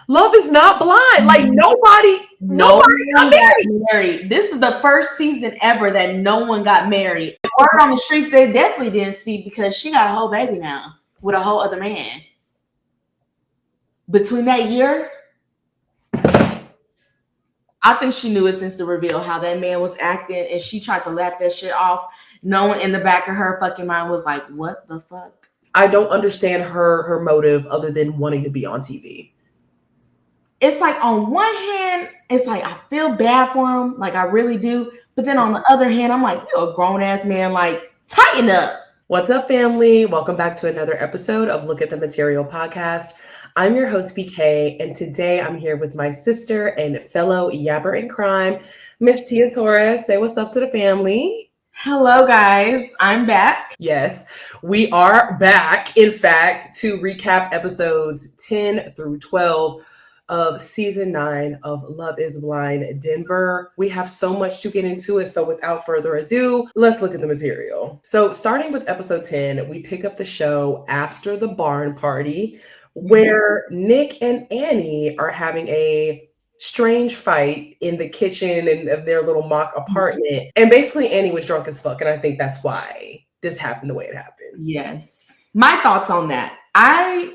Love is not blind. Like No nobody got one got married. married. This is the first season ever that no one got married. Word on the street, they definitely didn't speak because she got a whole baby now with a whole other man. Between that year, I think she knew it since the reveal how that man was acting, and she tried to laugh that shit off, knowing in the back of her fucking mind was like, "What the fuck?" I don't understand her motive other than wanting to be on TV. It's like on one hand, it's like I feel bad for him, like I really do. But then on the other hand, I'm like, you're a grown ass man, like tighten up. What's up, family? Welcome back to another episode of Look at the Material podcast. I'm your host, BK, and today I'm here with my sister and fellow yapper in crime, Miss Tia Torres. Say what's up to the family. Hello, guys. I'm back. Yes, we are back, in fact, to recap episodes 10 through 12 of season 9 of Love is Blind Denver. We have so much to get into it, so without further ado, let's look at the material. So starting with episode 10, we pick up the show after the barn party where Nick and Annie are having a strange fight in the kitchen and of their little mock apartment. And basically Annie was drunk as fuck, and I think that's why this happened the way it happened. Yes. My thoughts on that. I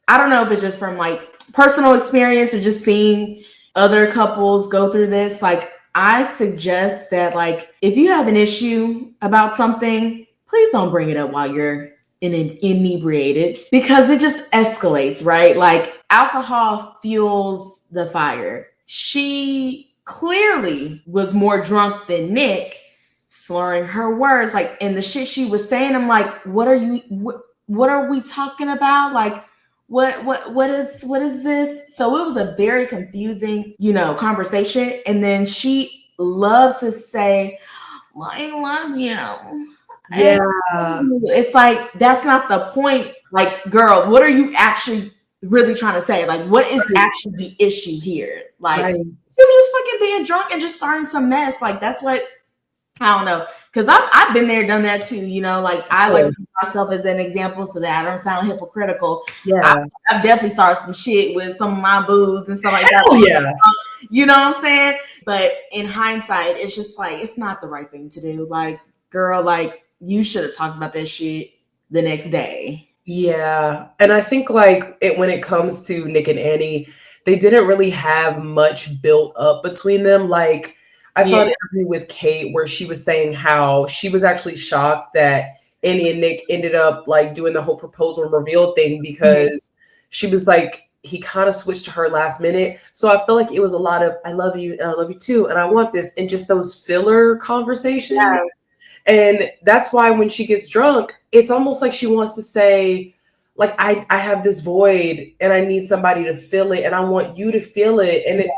don't know if it's just from like personal experience or just seeing other couples go through this. Like, I suggest that, like, if you have an issue about something, please don't bring it up while you're inebriated, because it just escalates, right? Like, alcohol fuels the fire. She clearly was more drunk than Nick, slurring her words, like, in the shit she was saying. I'm like, what are we talking about? Like, what is this? So it was a very confusing, conversation. And then she loves to say, well, I love you. Yeah. It's like, that's not the point. Like, girl, what are you actually really trying to say? Like, what is actually the issue here? Like, you just fucking being drunk and just starting some mess. Like, that's what, I don't know, because I've been there, done that too. Like, I like to use myself as an example so that I don't sound hypocritical. Yeah, I've definitely started some shit with some of my booze and stuff like that. Oh yeah. You know what I'm saying? But in hindsight, it's just like, it's not the right thing to do. Like, girl, like, you should have talked about that shit the next day. Yeah. And I think like when it comes to Nick and Annie, they didn't really have much built up between them. Like, I saw an interview with Kate where she was saying how she was actually shocked that Annie and Nick ended up like doing the whole proposal and reveal thing, because she was like, he kind of switched to her last minute. So I feel like it was a lot of, I love you and I love you too, and I want this, and just those filler conversations. Yeah. And that's why when she gets drunk, it's almost like she wants to say, like, I have this void and I need somebody to fill it, and I want you to feel it. And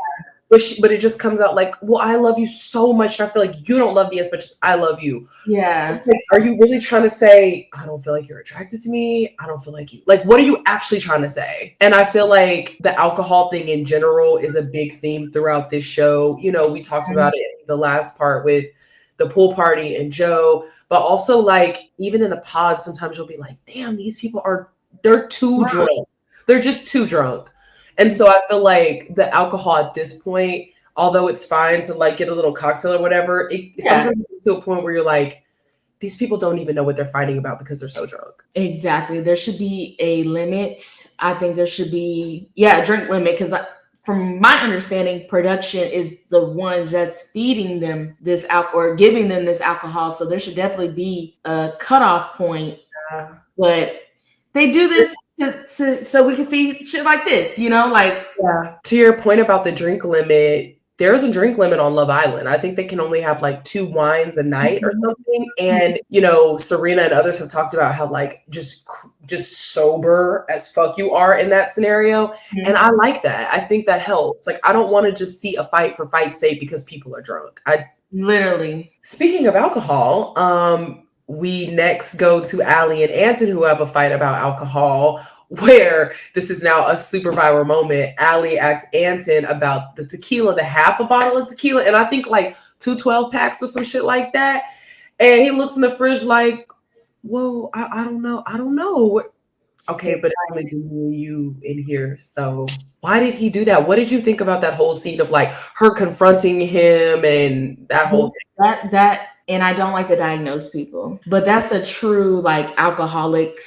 but it just comes out like, well, I love you so much, and I feel like you don't love me as much as I love you. Yeah. Like, are you really trying to say, I don't feel like you're attracted to me? I don't feel like you. Like, what are you actually trying to say? And I feel like the alcohol thing in general is a big theme throughout this show. We talked about it in the last part with the pool party and Joe, but also like even in the pod, sometimes you'll be like, damn, these people they're too drunk. They're just too drunk. And so I feel like the alcohol at this point, although it's fine to like get a little cocktail or whatever, sometimes it gets to a point where you're like, these people don't even know what they're fighting about because they're so drunk. Exactly. There should be a limit. I think there should be, a drink limit, because from my understanding, production is the one that's feeding them this alcohol or giving them this alcohol. So there should definitely be a cutoff point. But they do this so we can see shit like this, like. Yeah. To your point about the drink limit, there's a drink limit on Love Island. I think they can only have like 2 wines a night or something. And, Serena and others have talked about how like just sober as fuck you are in that scenario. And I like that. I think that helps. Like, I don't want to just see a fight for fight's sake because people are drunk. Literally. Speaking of alcohol, we next go to Allie and Anton, who have a fight about alcohol, where this is now a super viral moment. Allie asks Anton about the tequila, the half a bottle of tequila, and I think like 2 12-packs or some shit like that. And he looks in the fridge like, whoa, I don't know. Okay, but it's only me and you in here. So why did he do that? What did you think about that whole scene of like her confronting him and that whole thing? That and I don't like to diagnose people, but that's a true like alcoholic,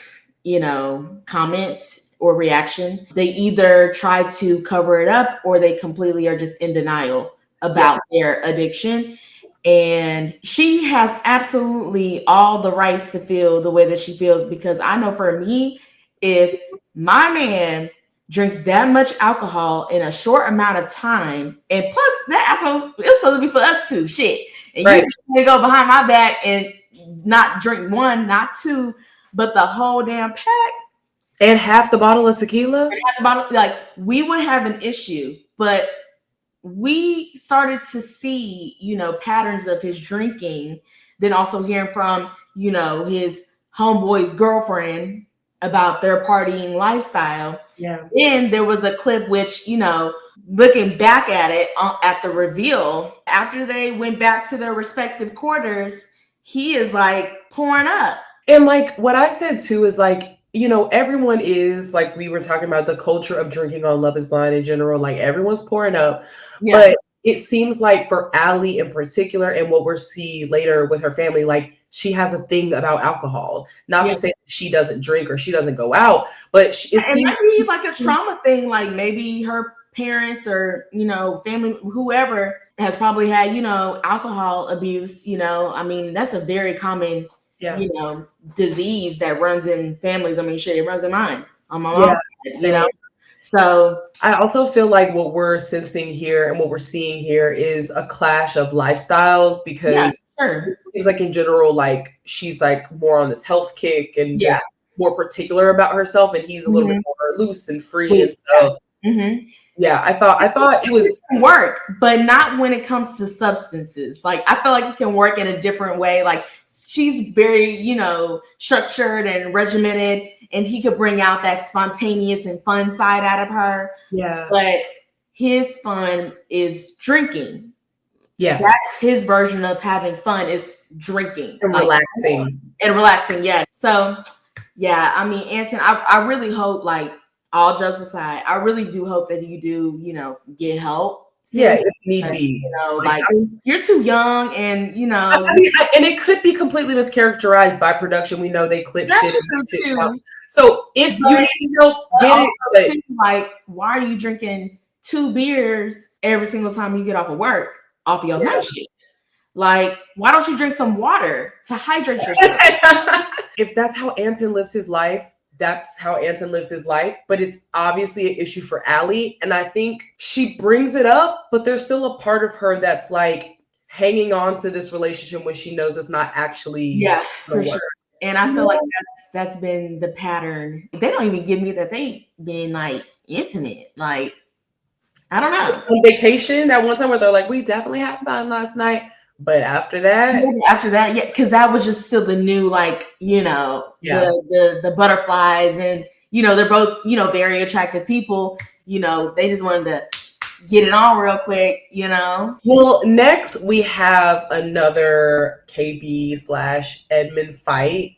comment or reaction. They either try to cover it up or they completely are just in denial about their addiction. And she has absolutely all the rights to feel the way that she feels, because I know for me, if my man drinks that much alcohol in a short amount of time, and plus that alcohol is supposed to be for us too, shit. And you can go behind my back and not drink one, not two, but the whole damn pack. And half the bottle of tequila? Like, we would have an issue, but we started to see, patterns of his drinking, then also hearing from, his homeboy's girlfriend about their partying lifestyle. Yeah. And there was a clip which, looking back at it at the reveal, after they went back to their respective quarters, he is like pouring up. And like what I said too is like, everyone is like, we were talking about the culture of drinking on Love is Blind in general, like everyone's pouring up. Yeah. But it seems like for Allie in particular, and what we'll see later with her family, like she has a thing about alcohol. Not to say that she doesn't drink or she doesn't go out, but it seems maybe like a trauma thing. Like maybe her parents or, family, whoever has probably had, alcohol abuse. I mean, that's a very common, disease that runs in families. I mean, shit, it runs in mine on my mom's side, So I also feel like what we're sensing here and what we're seeing here is a clash of lifestyles, because it seems like in general, like she's like more on this health kick and just more particular about herself, and he's a little bit more loose and free. And so I thought it was work, but not when it comes to substances. Like I feel like it can work in a different way. Like she's very, structured and regimented, and he could bring out that spontaneous and fun side out of her. Yeah. But his fun is drinking. Yeah. That's his version of having fun, is drinking. And relaxing. Yeah. So, I mean, Anton, I really hope, like, all jokes aside, I really do hope that you do, get help. Yeah, if need be. Like you're too young, and I mean, and it could be completely mischaracterized by production. We know they clip shit. So if you need help, get it. Like, why are you drinking 2 beers every single time you get off of work, off your night shift? Like, why don't you drink some water to hydrate yourself? If that's how Anton lives his life, that's how Anton lives his life, but it's obviously an issue for Allie. And I think she brings it up, but there's still a part of her that's like hanging on to this relationship when she knows it's not actually for sure. And I feel like that's been the pattern. They don't even give me that they've been like intimate. Like, I don't know. On vacation, that one time where they're like, we definitely had fun last night. But after that, because that was just still the new, like, the butterflies, and they're both very attractive people. They just wanted to get it on real quick. Well, next we have another KB/Edmund fight.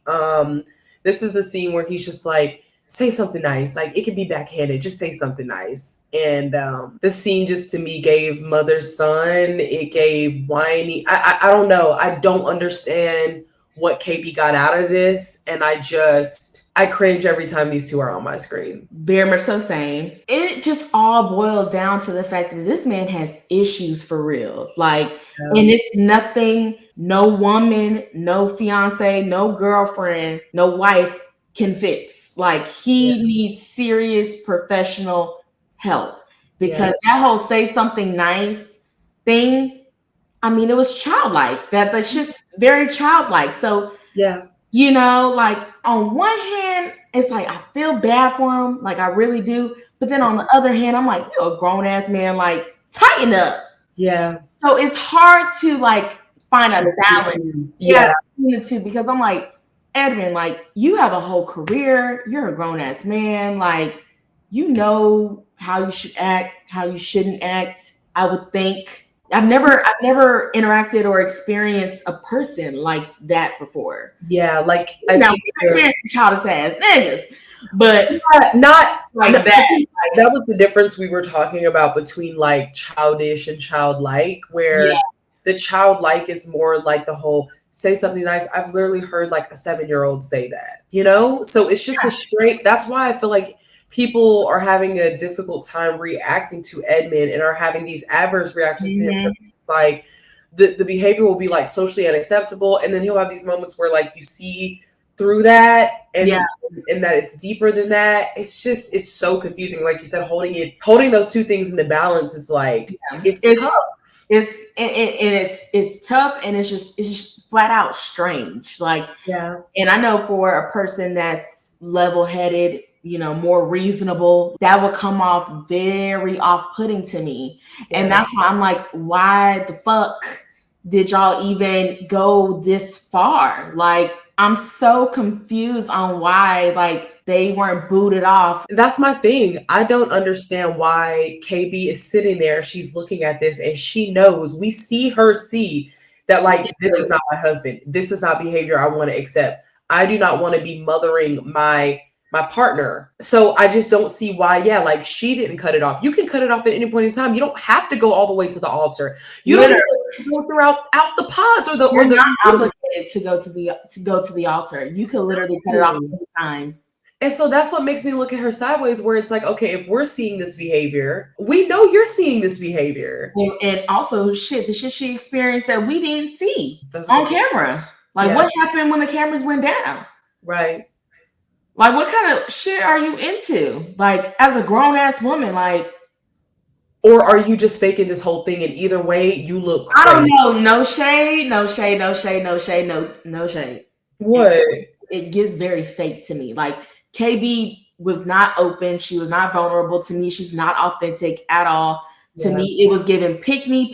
This is the scene where he's just like, say something nice. Like, it could be backhanded. Just say something nice. And the scene just to me gave mother son. It gave whiny. I don't know. I don't understand what KB got out of this. And I cringe every time these two are on my screen. Very much so, same. It just all boils down to the fact that this man has issues for real. Like, and it's nothing, no woman, no fiance, no girlfriend, no wife can fix. Like, he needs serious professional help, because that whole say something nice thing, I mean, it was childlike. That's just very childlike. So like, on one hand, it's like I feel bad for him, like I really do, but then on the other hand, I'm like, you're a grown-ass man, like, tighten up. So it's hard to like find a balance between the two, because I'm like, Edmund, like, you have a whole career. You're a grown-ass man. Like, how you should act, how you shouldn't act, I would think. I've never interacted or experienced a person like that before. Yeah, like I think experienced childish ass niggas, but not like that. that. That was the difference we were talking about between like childish and childlike, where the childlike is more like the whole say something nice. I've literally heard like a 7-year-old say that, you know? So it's just a straight, that's why I feel like people are having a difficult time reacting to Edmund and are having these adverse reactions to him. It's like the behavior will be like socially unacceptable, and then he'll have these moments where like you see through that and that it's deeper than that. It's so confusing. Like you said, holding those two things in the balance, it's like it's tough. It's tough, and it's just flat out strange. Like, and I know for a person that's level-headed, you know, more reasonable, that would come off very off-putting to me. And that's why I'm like, why the fuck did y'all even go this far? Like, I'm so confused on why like they weren't booted off. That's my thing. I don't understand why KB is sitting there. She's looking at this and she knows, we see her see that like, this is not my husband. This is not behavior I want to accept. I do not want to be mothering my partner. So I just don't see why, like she didn't cut it off. You can cut it off at any point in time. You don't have to go all the way to the altar. You don't have to go throughout the pods or the You're not obligated to go to the altar. You can literally cut it off any time. And so that's what makes me look at her sideways, where it's like, okay, if we're seeing this behavior, we know you're seeing this behavior. And also the shit she experienced that we didn't see on camera. Like what happened when the cameras went down? Right. Like, what kind of shit are you into? Like, as a grown-ass woman, like... Or are you just faking this whole thing, and either way, you look crazy. I don't know. No shade. What? It gets very fake to me. Like, KB was not open. She was not vulnerable to me. She's not authentic at all. To me, it was given pick me,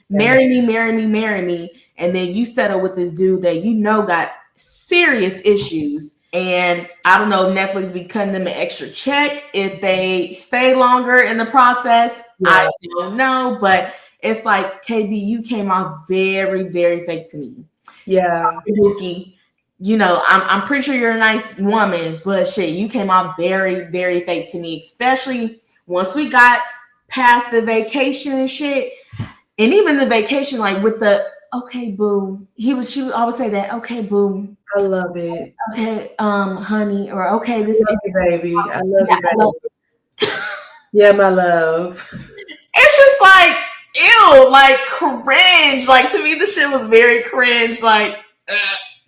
marry me. And then you settle with this dude that you know got serious issues. And I don't know if Netflix be cutting them an extra check if they stay longer in the process. I don't know. But it's like, KB, you came off very, very fake to me. Sorry, you know, I'm pretty sure you're a nice woman, but shit, you came off very, very fake to me, especially once we got past the vacation and shit. And even the vacation, like with the okay, boo. She would always say that, okay, boo. I love it. Okay, honey, or okay, this is you, baby. I love you, baby. Yeah, my love. It's just like, ew, like cringe. Like to me, the shit was very cringe. Like,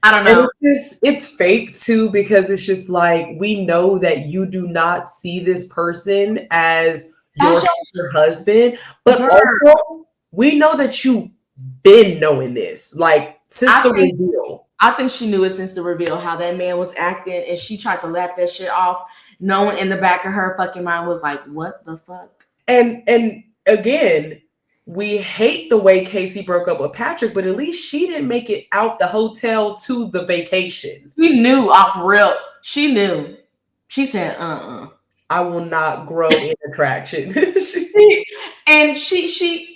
I don't know. It's fake too, because it's just like, we know that you do not see this person as your husband, but also we know that you been knowing this, like since the reveal. I think she knew it since the reveal, how that man was acting, and she tried to laugh that shit off, knowing in the back of her fucking mind was like, what the fuck? And again, we hate the way Casey broke up with Patrick, but at least she didn't make it out the hotel to the vacation. She knew off real. She knew. She said, I will not grow in attraction. And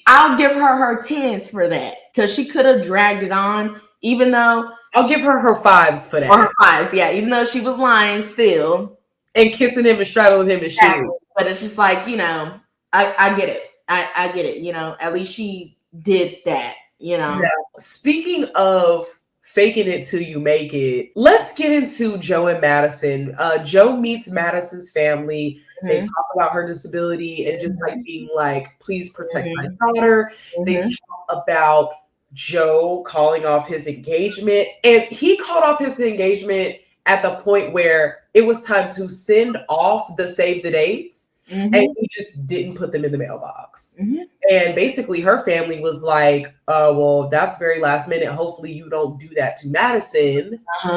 I'll give her 10s for that, because she could have dragged it on, even though I'll give her 5s for that. Or her 5s, yeah, even though she was lying still. And kissing him and straddling him and shit. But it's just like, you know, I get it. I get it, you know, at least she did that, you know. Now, speaking of faking it till you make it, let's get into Joe and Madison. Joe meets Madison's family. They talk about her disability and just like being like, please protect my daughter. They talk about Joe calling off his engagement, and he called off his engagement at the point where it was time to send off the save the dates, and he just didn't put them in the mailbox. And basically her family was like, well, that's very last minute. Hopefully you don't do that to Madison. He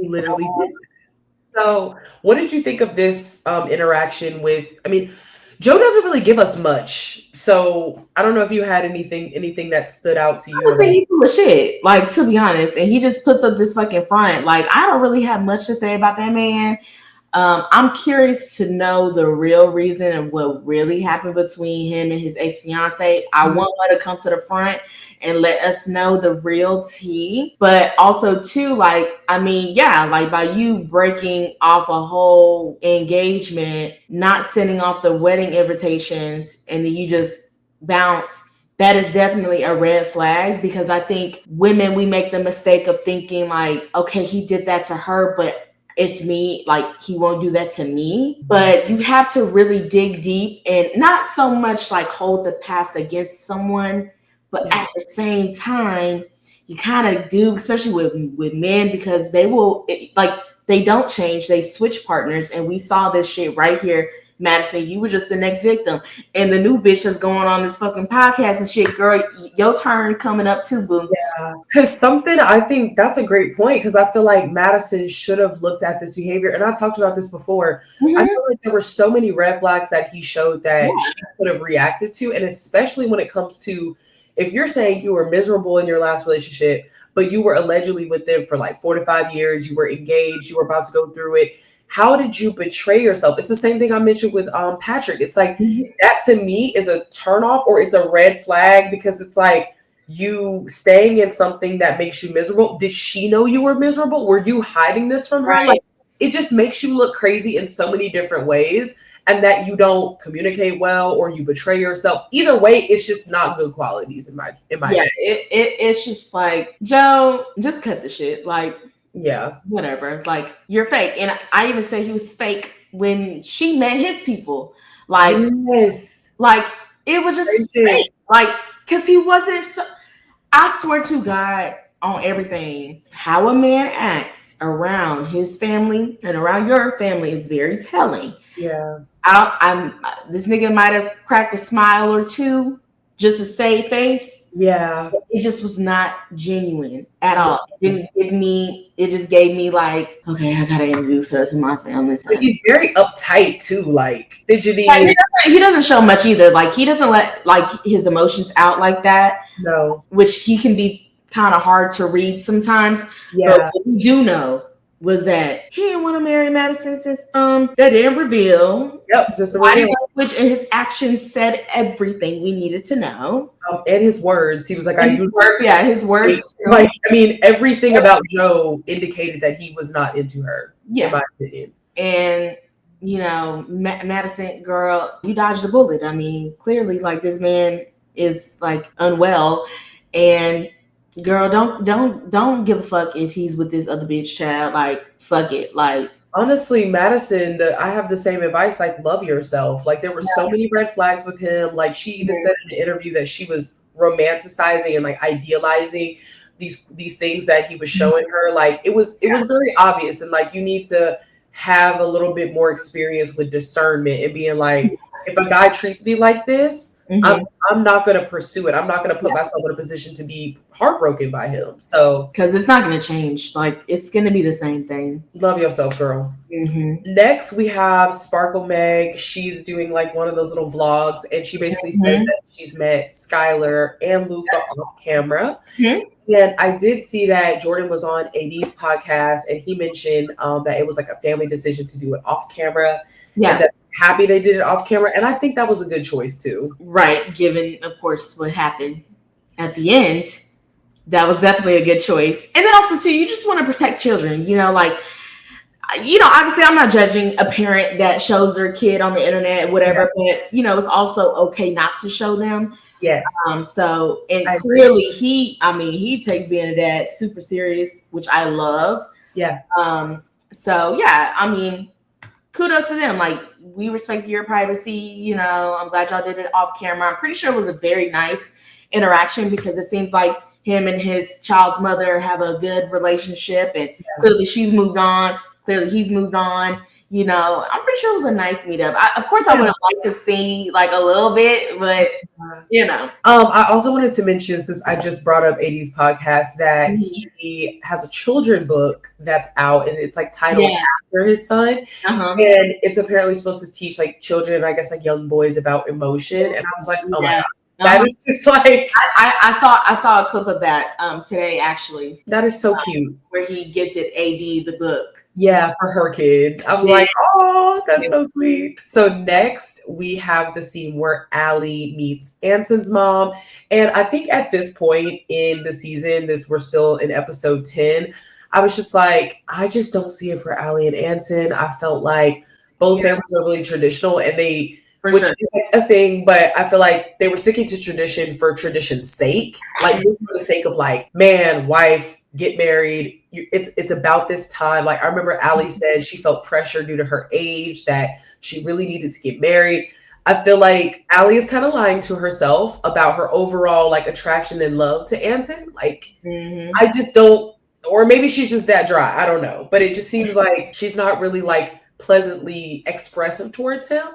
literally did. So what did you think of this interaction with, I mean, Joe doesn't really give us much, so I don't know if you had anything that stood out to you. I would say he's full of shit, like, to be honest, and he just puts up this fucking front. Like, I don't really have much to say about that man. I'm curious to know the real reason and what really happened between him and his ex-fiance. I want her to come to the front and let us know the real tea. But also too, like, I mean, yeah, like by you breaking off a whole engagement, not sending off the wedding invitations, and then you just bounce. That is definitely a red flag, because I think women, we make the mistake of thinking like, okay, he did that to her, but it's me, like he won't do that to me. But you have to really dig deep and not so much like hold the past against someone, but at the same time, you kind of do, especially with men, because they will like they don't change, they switch partners, and we saw this shit right here. Madison, you were just the next victim, and the new bitch is going on this fucking podcast and shit. Girl, your turn coming up too, boo. Yeah, because I think that's a great point, because I feel like Madison should have looked at this behavior, and I talked about this before. I feel like there were so many red flags that he showed that she could have reacted to, and especially when it comes to, if you're saying you were miserable in your last relationship, but you were allegedly with them for like 4 to 5 years, you were engaged, you were about to go through it. How did you betray yourself? It's the same thing I mentioned with Patrick. It's like that to me is a turnoff, or it's a red flag, because it's like you staying in something that makes you miserable. Did she know you were miserable? Were you hiding this from her? Right. Like, it just makes you look crazy in so many different ways, and that you don't communicate well, or you betray yourself. Either way, it's just not good qualities in my opinion. It's just like, Joe, just cut the shit. Like, yeah, whatever. Like, you're fake. And I even say he was fake when she met his people. Like, yes, like it was just fake. Like, because he wasn't. I swear to God on everything, how a man acts around his family and around your family is very telling. Yeah, this nigga might have cracked a smile or two just to save face. Yeah, it just was not genuine at all. It just gave me like, okay, I gotta introduce her to my family. But he's very uptight too, like fidgety. Like, he doesn't show much either. Like, he doesn't let like his emotions out like that. No, which he can be kind of hard to read sometimes. Yeah, but what we do know was that he didn't want to marry Madison since that didn't reveal. Yep, just a body language and his actions said everything we needed to know. And his words, he was like, his words. Like, I mean, everything about Joe indicated that he was not into her. Yeah, in my opinion. And you know, Madison, girl, you dodged a bullet. I mean, clearly, like, this man is like unwell, and girl, don't give a fuck if he's with this other bitch child. Like, fuck it. Like, honestly, Madison, I have the same advice. Like, love yourself. Like, there were so many red flags with him. Like, she even said in the interview that she was romanticizing and like idealizing these things that he was showing her. Like, it was very obvious, and like, you need to have a little bit more experience with discernment and being like, if a guy treats me like this, I'm not going to pursue it. I'm not going to put myself in a position to be heartbroken by him. So, because it's not going to change. Like, it's going to be the same thing. Love yourself, girl. Next, we have Sparkle Meg. She's doing like one of those little vlogs, and she basically says that she's met Skylar and Luca off camera. And I did see that Jordan was on AD's podcast, and he mentioned that it was like a family decision to do it off camera. Yeah. And that happy they did it off camera. And I think that was a good choice too. Right. Given, of course, what happened at the end, that was definitely a good choice. And then also too, you just want to protect children, you know, like, you know, obviously I'm not judging a parent that shows their kid on the internet, whatever, but you know, it's also okay not to show them. Yes. So, and clearly he takes being a dad super serious, which I love. Yeah. So yeah, I mean, kudos to them. Like, we respect your privacy. You know, I'm glad y'all did it off camera. I'm pretty sure it was a very nice interaction, because it seems like him and his child's mother have a good relationship, and clearly she's moved on. Clearly he's moved on. You know, I'm pretty sure it was a nice meetup. Of course, I would have liked to see like a little bit, but you know. I also wanted to mention, since I just brought up AD's podcast, that he has a children book that's out, and it's like titled after his son, and it's apparently supposed to teach like children, I guess like young boys, about emotion. And I was like, oh my God, That is just like I saw a clip of that today actually. That is so cute. Where he gifted AD the book. Yeah, for her kid. I'm like, oh, that's so sweet. So next we have the scene where Allie meets Anson's mom. And I think at this point in the season, we're still in episode 10. I was just like, I just don't see it for Allie and Anson. I felt like both families are really traditional and which is like a thing, but I feel like they were sticking to tradition for tradition's sake, like just for the sake of like, man, wife, get married. It's about this time. Like I remember Allie said she felt pressure due to her age that she really needed to get married. I feel like Allie is kind of lying to herself about her overall like attraction and love to Anson. Like I just don't, or maybe she's just that dry. I don't know, but it just seems like she's not really like pleasantly expressive towards him.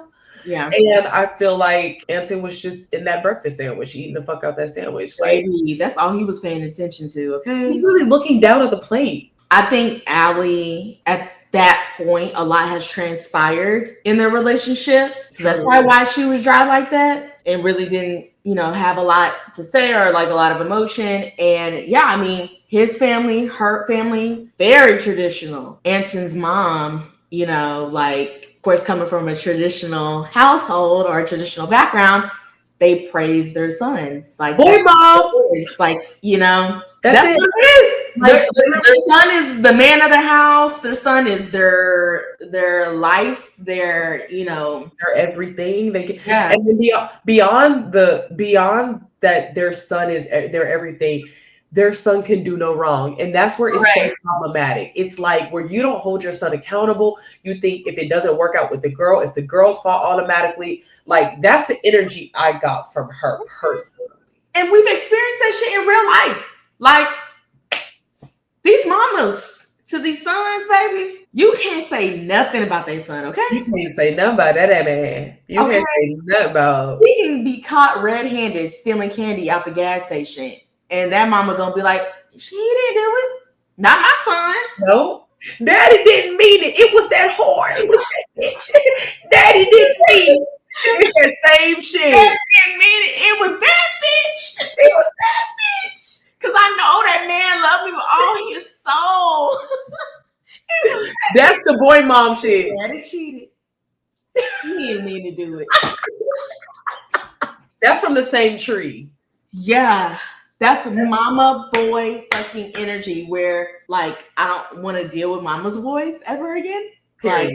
Yeah. And I feel like Anson was just in that breakfast sandwich, eating the fuck out that sandwich. Like that's all he was paying attention to, okay? He's really looking down at the plate. I think Allie, at that point, a lot has transpired in their relationship. So that's probably why she was dry like that and really didn't, have a lot to say or like a lot of emotion. And yeah, I mean, his family, her family, very traditional. Anson's mom, of course, coming from a traditional household or a traditional background, they praise their sons. Like, boy, mom. It's like, that's it. What it is. Like, their son is the man of the house. Their son is their life. Their everything. They can, and then beyond that, their son is their everything. Their son can do no wrong. And that's where it's so problematic. It's like where you don't hold your son accountable. You think if it doesn't work out with the girl, it's the girl's fault automatically. Like that's the energy I got from her personally. And we've experienced that shit in real life. Like these mamas to these sons, baby, you can't say nothing about their son, okay? You can't say nothing about that man. You can't say nothing about. We can be caught red-handed stealing candy out the gas station. And that mama gonna be like, she didn't do it. Not my son. No. Daddy didn't mean it. It was that whore. It was that bitch. Daddy didn't mean it. It's that same shit. Daddy didn't mean it. It was that bitch. It was that bitch. Because I know that man loved me with all his soul. That's the boy mom shit. Daddy cheated. He didn't mean to do it. That's from the same tree. Yeah. That's mama boy fucking energy where like I don't want to deal with mama's boys ever again. Like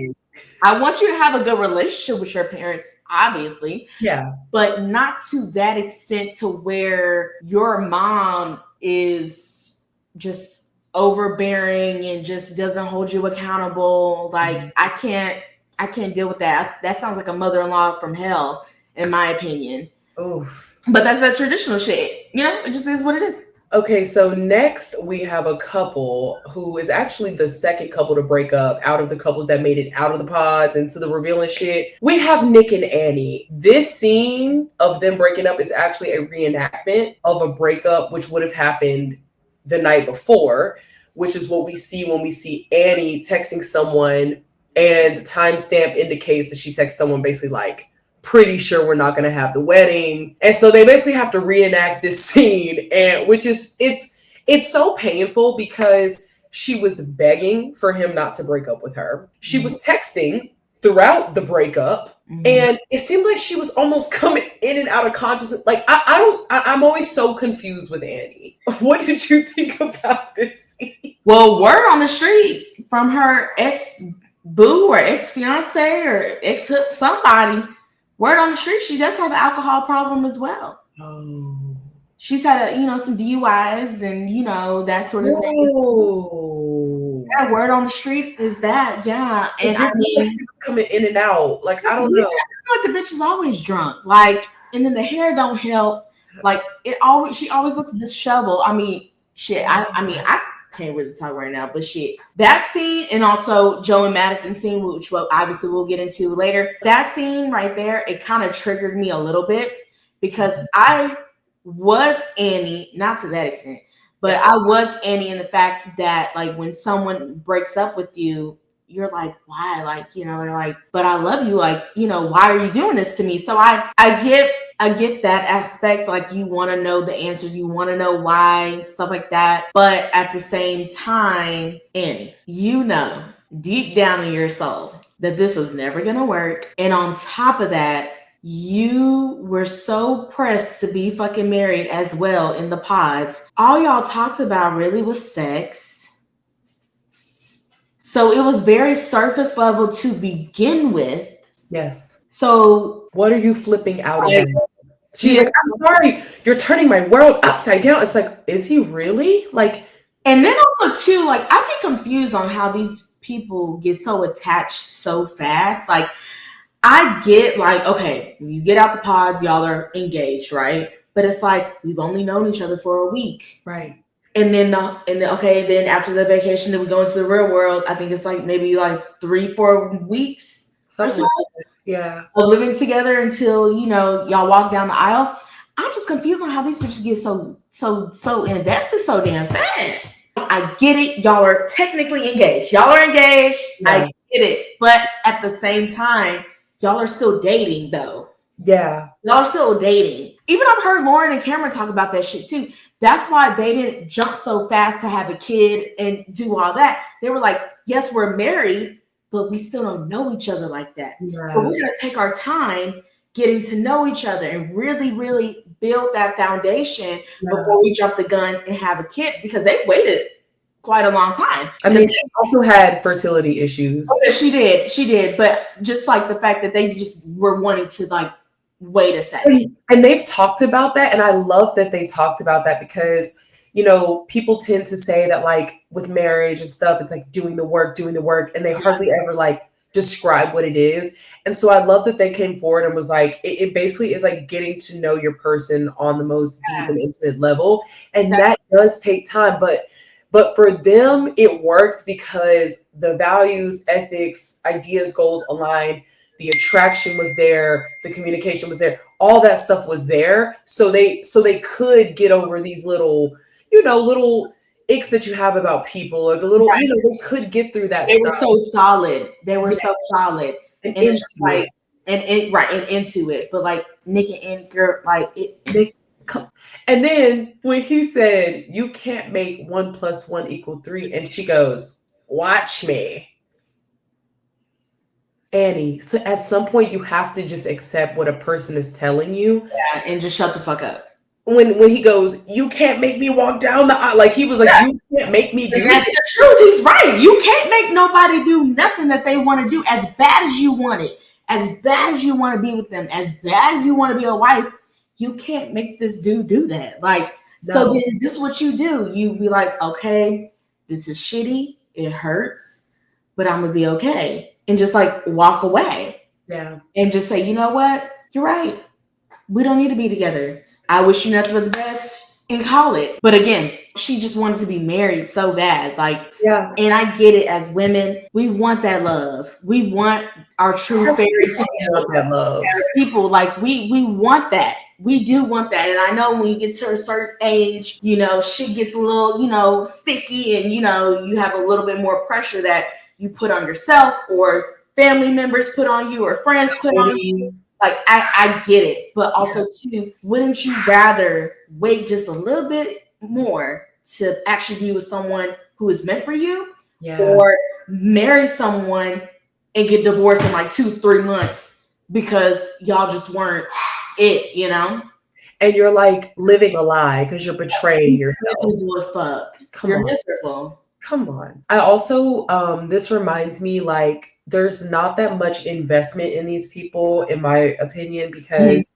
I want you to have a good relationship with your parents, obviously. Yeah. But not to that extent to where your mom is just overbearing and just doesn't hold you accountable. Like I can't deal with that. That sounds like a mother-in-law from hell, in my opinion. Oof. But that's that traditional shit. It just is what it is. Okay, so next we have a couple who is actually the second couple to break up out of the couples that made it out of the pods into the reveal and shit. We have Nick and Annie. This scene of them breaking up is actually a reenactment of a breakup which would have happened the night before, which is what we see when we see Annie texting someone and the timestamp indicates that she texts someone basically like, pretty sure we're not going to have the wedding. And so they basically have to reenact this scene, and which is it's so painful because she was begging for him not to break up with her. She was texting throughout the breakup, and it seemed like she was almost coming in and out of consciousness. Like I'm always so confused with Annie. What did you think about this scene? Well, word on the street from her ex-boo or ex-fiance or somebody. Word on the street, she does have an alcohol problem as well. Oh. She's had some DUIs and that sort of thing. Yeah, word on the street is that, yeah. And I mean, she was coming in and out. Like, I don't know. I feel like the bitch is always drunk. Like, and then the hair don't help. Like, she always looks disheveled. I mean, shit. I can't really talk right now, but shit. That scene and also Joe and Madison scene, which obviously we'll get into later. That scene right there, it kind of triggered me a little bit because I was Annie, not to that extent, but I was Annie in the fact that like when someone breaks up with you, you're like, why? Like, you know, they're like, but I love you. Like, you know, why are you doing this to me? So I get that aspect. Like, you want to know the answers, you want to know why, stuff like that. But at the same time, and you know, deep down in your soul that this was never going to work. And on top of that, you were so pressed to be fucking married as well in the pods. All y'all talked about really was sex. So it was very surface level to begin with. Yes. So what are you flipping out about? She's like, I'm sorry, you're turning my world upside down. It's like, is he really? Like, and then also too, like, I get confused on how these people get so attached so fast. Like, I get like, okay, when you get out the pods, y'all are engaged, right? But it's like, we've only known each other for a week. Right. And then then after the vacation, then we go into the real world. I think it's like maybe like 3-4 weeks. Something like that. Yeah. Of living together until, you know, y'all walk down the aisle. I'm just confused on how these bitches get so invested so damn fast. I get it. Y'all are technically engaged. Y'all are engaged. Yeah. I get it. But at the same time, y'all are still dating though. Yeah. Y'all are still dating. Even I've heard Lauren and Cameron talk about that shit too. That's why they didn't jump so fast to have a kid and do all that. They were like, yes, we're married, but we still don't know each other like that. Yeah. So we're going to take our time getting to know each other and really, really build that foundation before we jump the gun and have a kid, because they waited quite a long time. I mean, she also had fertility issues. Okay, she did. But just like the fact that they just were wanting to like, wait a second. And they've talked about that. And I love that they talked about that because, you know, people tend to say that like with marriage and stuff, it's like doing the work. And they hardly ever like describe what it is. And so I love that they came forward and was like, it basically is like getting to know your person on the most deep and intimate level. And that does take time. But for them, it worked because the values, ethics, ideas, goals aligned. The attraction was there. The communication was there. All that stuff was there. So they could get over these little, you know, little icks that you have about people, or the little, you know, they could get through that. They were so solid. They were so solid and into like, and into it. But like Nick and Annie, girl, like it. And then when he said, "You can't make 1 + 1 = 3," and she goes, "Watch me." Annie, so at some point you have to just accept what a person is telling you. Yeah, and just shut the fuck up. When he goes, "You can't make me walk down the aisle," like he was like, "You can't make me do." That's the truth. He's right. You can't make nobody do nothing that they want to do. As bad as you want it, as bad as you want to be with them, as bad as you want to be a wife, you can't make this dude do that. Like, no. So then this is what you do. You be like, okay, this is shitty. It hurts, but I'm gonna be okay. And just like walk away. Yeah. And just say, you know what? You're right. We don't need to be together. I wish you nothing but the best, and call it. But again, she just wanted to be married so bad. Like, yeah. And I get it. As women, we want that love. We want our true fairy tale. That love. People, like we want that. We do want that. And I know when you get to a certain age, you know, shit gets a little, you know, sticky, and you know, you have a little bit more pressure that you put on yourself, or family members put on you, or friends put on you. Like, I get it. But also, too, wouldn't you rather wait just a little bit more to actually be with someone who is meant for you? Yeah. Or marry someone and get divorced in like 2-3 months because y'all just weren't it, you know? And you're like living a lie because you're betraying yourself. You're miserable. Come on. I also, this reminds me, like, there's not that much investment in these people, in my opinion, because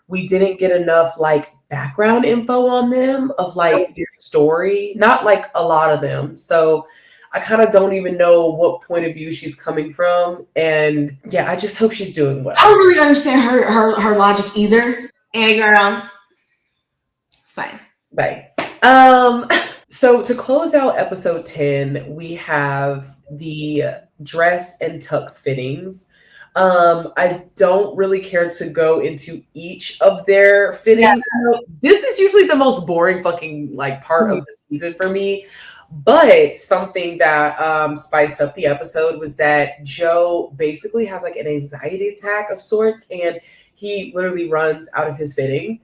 we didn't get enough, like, background info on them of, like, their story. Not, like, a lot of them. So I kind of don't even know what point of view she's coming from. And, yeah, I just hope she's doing well. I don't really understand her logic either. And, girl, it's fine. Bye. So to close out episode 10, we have the dress and tux fittings. I don't really care to go into each of their fittings. Yeah. This is usually the most boring fucking like part of the season for me. But something that spiced up the episode was that Joe basically has like an anxiety attack of sorts, and he literally runs out of his fitting,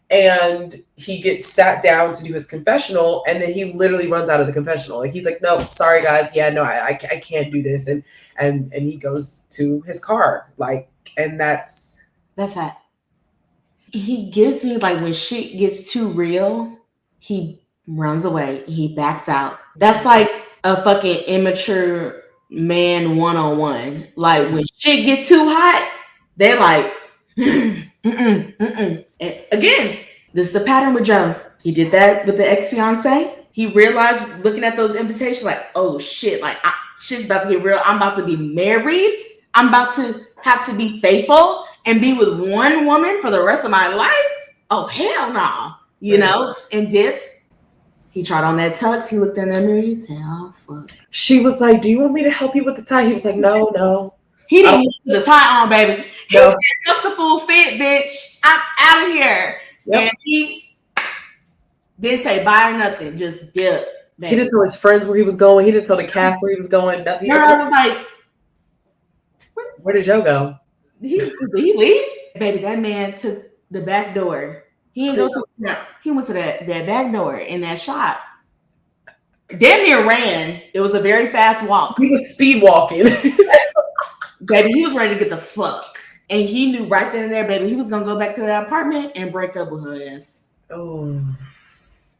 and he gets sat down to do his confessional, and then he literally runs out of the confessional. Like he's like, "No, sorry guys, yeah, no, I can't do this," and he goes to his car, like, and that's that. He gives me like when shit gets too real, he runs away, he backs out. That's like a fucking immature man 101. Like when shit get too hot, they're like, And again, this is the pattern with Joe. He did that with the ex-fiance. He realized looking at those invitations, like, oh shit, like shit's about to get real. I'm about to be married. I'm about to have to be faithful and be with one woman for the rest of my life. Oh hell no. You know, and dips. He tried on that tux. He looked in the mirror. He said, "Oh fuck." She was like, "Do you want me to help you with the tie?" He was like, "No." He didn't put the tie on, baby. He No. said, "Up the full fit, bitch. I'm out of here." Yep. And he didn't say bye or nothing. Just dip. Baby. He didn't tell his friends where he was going. He didn't tell the cast where he was going. Nothing. He was like, "Where did Joe go? Did he leave?" Baby, that man took the back door. He didn't go through the front. He went to that back door in that shot. Damn near ran. It was a very fast walk. He was speed walking. Baby, he was ready to get the fuck. And he knew right then and there, baby, he was going to go back to that apartment and break up with her ass. Oh,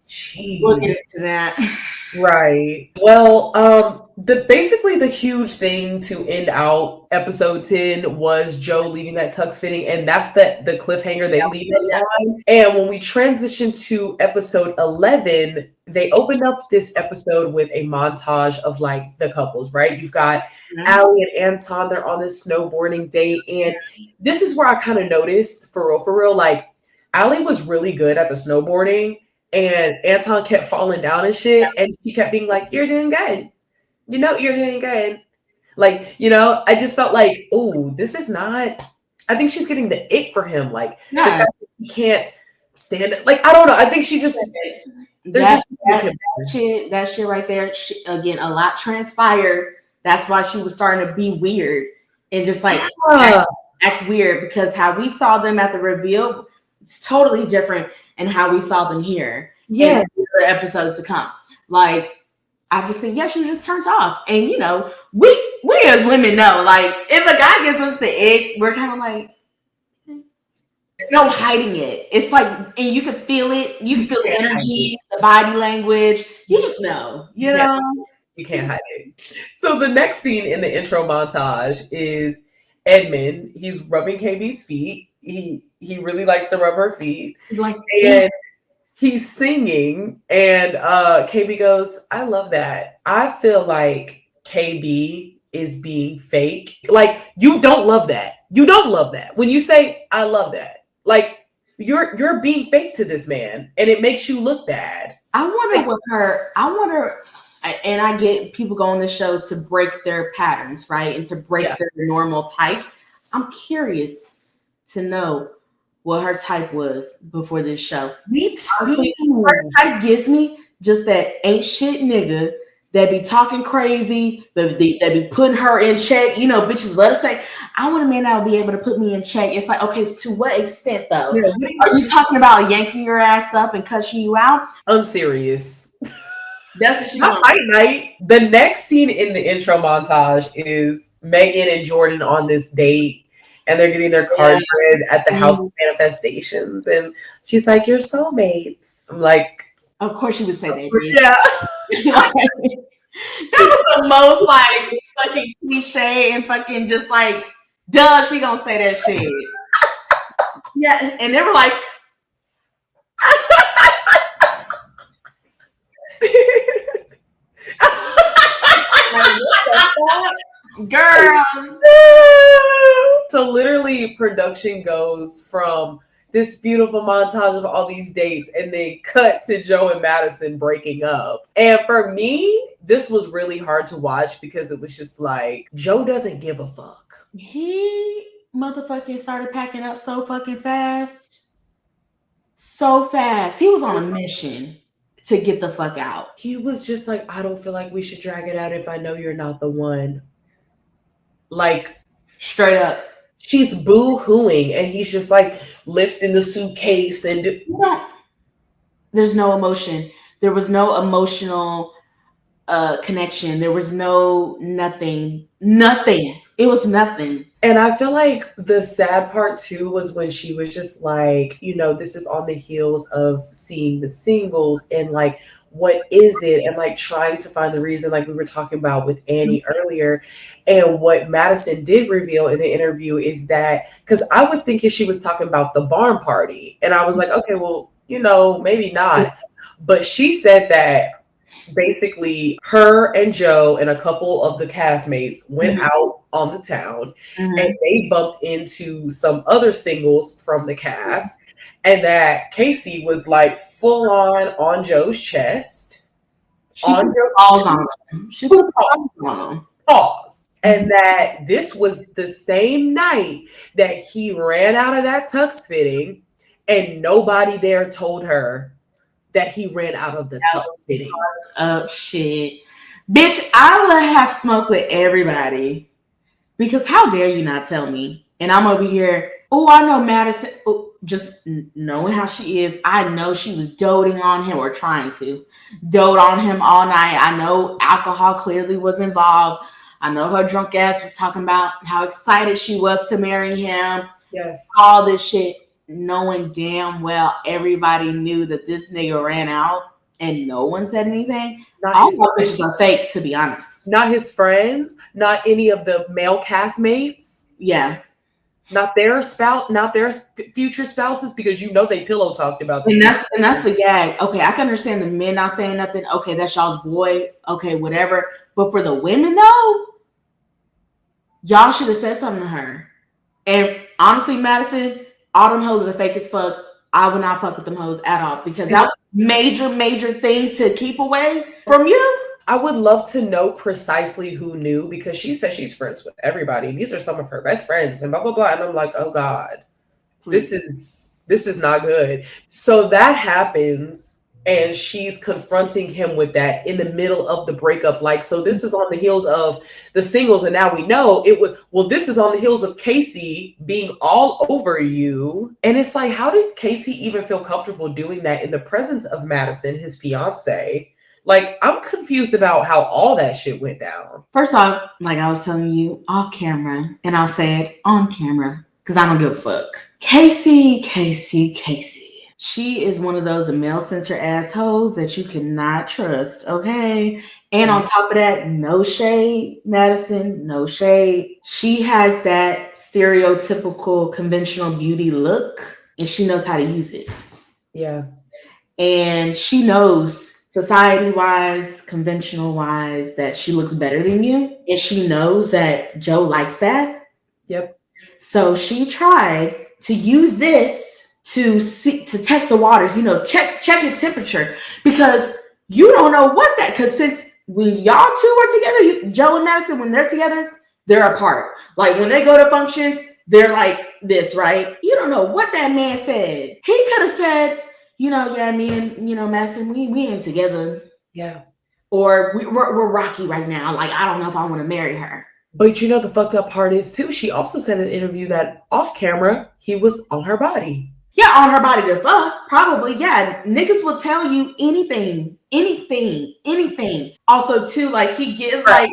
jeez. We'll get into that. Right. Well, basically the huge thing to end out episode 10 was Joe leaving that tux fitting, and that's the cliffhanger they leave us on. And when we transition to episode 11, they opened up this episode with a montage of like the couples, right? You've got Allie and Anton, they're on this snowboarding date, and this is where I kind of noticed, for real, like Allie was really good at the snowboarding, and Anton kept falling down and shit, and she kept being like, "You're doing good. You know, you're doing good." Like, you know, I just felt like, oh, this is not, I think she's getting the ick for him. Like, the fact that he can't stand it. Like, I don't know. I think she just, that shit right there. Again, a lot transpired. That's why she was starting to be weird and just like act weird, because how we saw them at the reveal, it's totally different, and how we saw them here. Yes, the episodes to come. Like, I just think, she was just turned off. And you know, we as women know, like, if a guy gives us the ick, we're kind of like, there's no hiding it. It's like, and you can feel it. You can feel the energy, the body language. You just know, you know. You can't hide it. So the next scene in the intro montage is Edmund. He's rubbing KB's feet. He really likes to rub her feet. And he's singing, and KB goes, "I love that. I feel like KB is being fake. Like, you don't love that. You don't love that. When you say, I love that, like, you're being fake to this man, and it makes you look bad." I wonder, and I get people go on the show to break their patterns, right? And to break their normal type. I'm curious to know what her type was before this show. Me too. Her type gives me just that ain't shit nigga that be talking crazy, that be putting her in check. You know, bitches love to say, "I want a man that will be able to put me in check." It's like, okay, so to what extent though? Yeah, are you talking about yanking your ass up and cussing you out? I'm serious. That's what she wants. Night. The next scene in the intro montage is Megan and Jordan on this date, and they're getting their card read at the House of Manifestations, and she's like, "You're soulmates." I'm like, of course she would say that. Yeah. That was the most like fucking cliche and fucking just like, duh, she gonna say that shit. Yeah, and they were like, girl. So literally production goes from this beautiful montage of all these dates and then cut to Joe and Madison breaking up. And for me, this was really hard to watch because it was just like, Joe doesn't give a fuck. He motherfucking started packing up so fucking fast. So fast. He was on a mission to get the fuck out. He was just like, I don't feel like we should drag it out if I know you're not the one. Like, straight up. She's boo-hooing, and he's just like lifting the suitcase and there's no emotion. There was no emotional connection. There was nothing. It was nothing. And I feel like the sad part too was when she was just like, this is on the heels of seeing the singles and like, what is it? And like trying to find the reason, like we were talking about with Annie earlier. And what Madison did reveal in the interview is that, because I was thinking she was talking about the barn party. And I was like, okay, well, maybe not. But she said that basically her and Joe and a couple of the castmates went out on the town and they bumped into some other singles from the cast, and that Casey was like full on Joe's chest. On pause. And that this was the same night that he ran out of that tux fitting and nobody there told her that he ran out of the tux fitting. Oh shit. Bitch, I would have smoked with everybody. Because how dare you not tell me? And I'm over here, I know Madison. Just knowing how she is, I know she was doting on him or trying to dote on him all night. I know alcohol clearly was involved. I know her drunk ass was talking about how excited she was to marry him. Yes. All this shit, knowing damn well everybody knew that this nigga ran out and no one said anything. All my bitches are fake, to be honest. Not his friends, not any of the male castmates. Yeah. Not their spouse, not their future spouses, because they pillow talked about this. And that's the gag. Okay, I can understand the men not saying nothing. Okay, that's y'all's boy. Okay, whatever. But for the women, though, y'all should have said something to her. And honestly, Madison, all them hoes are fake as fuck. I would not fuck with them hoes at all, because that was major thing to keep away from you. I would love to know precisely who knew, because she says she's friends with everybody. These are some of her best friends and blah, blah, blah. And I'm like, oh God, this is not good. So that happens, and she's confronting him with that in the middle of the breakup. Like, so this is on the heels of the singles. And now we know this is on the heels of Casey being all over you. And it's like, how did Casey even feel comfortable doing that in the presence of Madison, his fiance? Like, I'm confused about how all that shit went down. First off, like I was telling you off camera, and I'll say it on camera because I don't give a fuck. Casey. She is one of those male censor assholes that you cannot trust, okay? And on top of that, no shade, Madison, no shade. She has that stereotypical conventional beauty look, and she knows how to use it. Yeah. And she knows, society-wise, conventional-wise, that she looks better than you. And she knows that Joe likes that. Yep. So she tried to use this to test the waters, check his temperature. Because you don't know because since when y'all two are together, Joe and Madison, when they're together, they're apart. Like when they go to functions, they're like this, right? You don't know what that man said. He could have said, me and, Madison, we ain't together. Yeah. Or we're rocky right now. Like, I don't know if I want to marry her. But the fucked up part is too, she also said in an interview that off camera, he was on her body. Yeah, on her body to fuck. Probably, yeah. Niggas will tell you anything. Also, too, like, he gives, right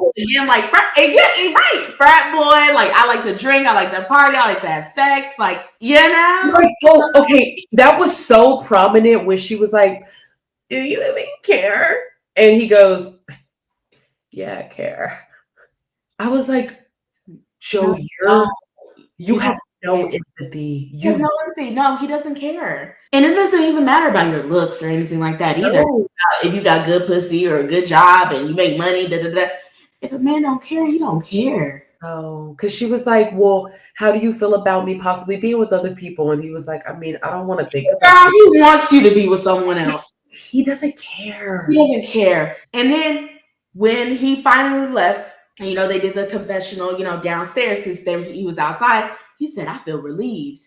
frat boy. Like, I like to drink. I like to party. I like to have sex. Like, Oh, okay. That was so prominent when she was like, do you even care? And he goes, yeah, I care. I was like, Joe, you have no empathy. He has no empathy. No, he doesn't care. And it doesn't even matter about your looks or anything like that either. No. If you got good pussy or a good job and you make money, if a man don't care, he don't care. Oh, because she was like, well, how do you feel about me possibly being with other people? And he was like, I mean, I don't want to think about it. He wants you to be with someone else. He doesn't care. He doesn't care. And then when he finally left, they did the confessional, downstairs because he was outside. He said, I feel relieved.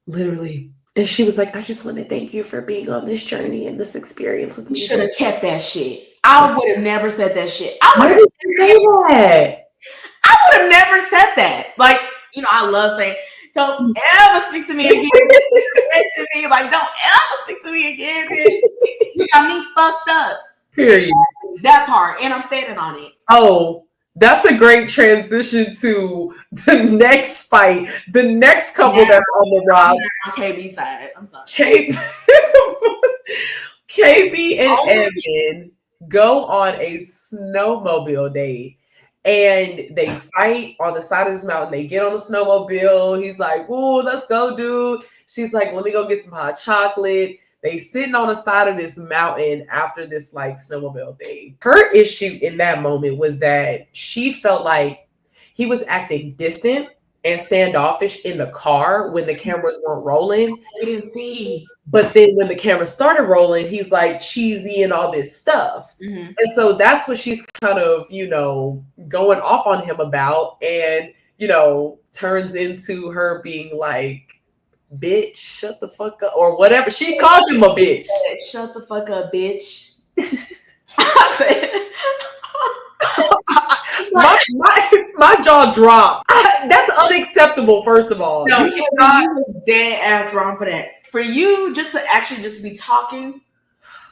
Literally. And she was like, I just want to thank you for being on this journey and this experience with You me. should have kept that shit. I would have never said that shit. Why did you say that? I would have never said that. Like, you know, I love saying, don't ever speak to me again. To me, like, don't ever speak to me again, bitch. You got me fucked up. Period. That part, and I'm standing on it. Oh, that's a great transition to the next fight. The next couple that's on the rocks. On KB side. I'm sorry. KB and Evan go on a snowmobile date. And they fight on the side of this mountain. They get on the snowmobile. He's like, "Ooh, let's go, dude." She's like, "Let me go get some hot chocolate." They sitting on the side of this mountain after this like snowmobile thing. Her issue in that moment was that she felt like he was acting distant and standoffish in the car when the cameras weren't rolling. We didn't see. But then when the camera started rolling, he's like cheesy and all this stuff. Mm-hmm. And so that's what she's kind of, you know, going off on him about. And, you know, turns into her being like, bitch, shut the fuck up. Or whatever. She called him a bitch. Shut the fuck up, bitch. I said, my jaw dropped. That's unacceptable, first of all. No, you was dead ass wrong for that. For you just to actually just be talking,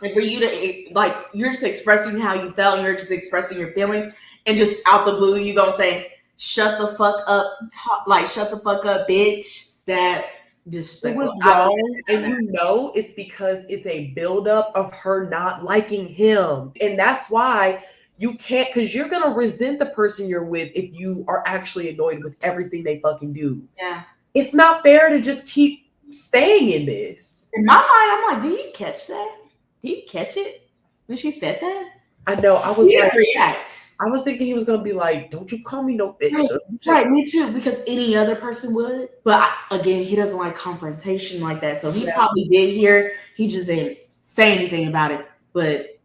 and for you to like, you're just expressing how you felt, and you're just expressing your feelings, and just out the blue, you gonna say, "Shut the fuck up," shut the fuck up, bitch. That's disrespectful. It was wrong, and you know it's because it's a buildup of her not liking him, and that's why you can't, because you're gonna resent the person you're with if you are actually annoyed with everything they fucking do. Yeah, it's not fair to just keep staying in this. In my mind, I'm like, did you catch that? Did you catch it when she said that? I know. I was like, react. I was thinking he was gonna be like, "Don't you call me no bitch." Right, me too, because any other person would. But again, he doesn't like confrontation like that, so he probably did hear. He just didn't say anything about it. But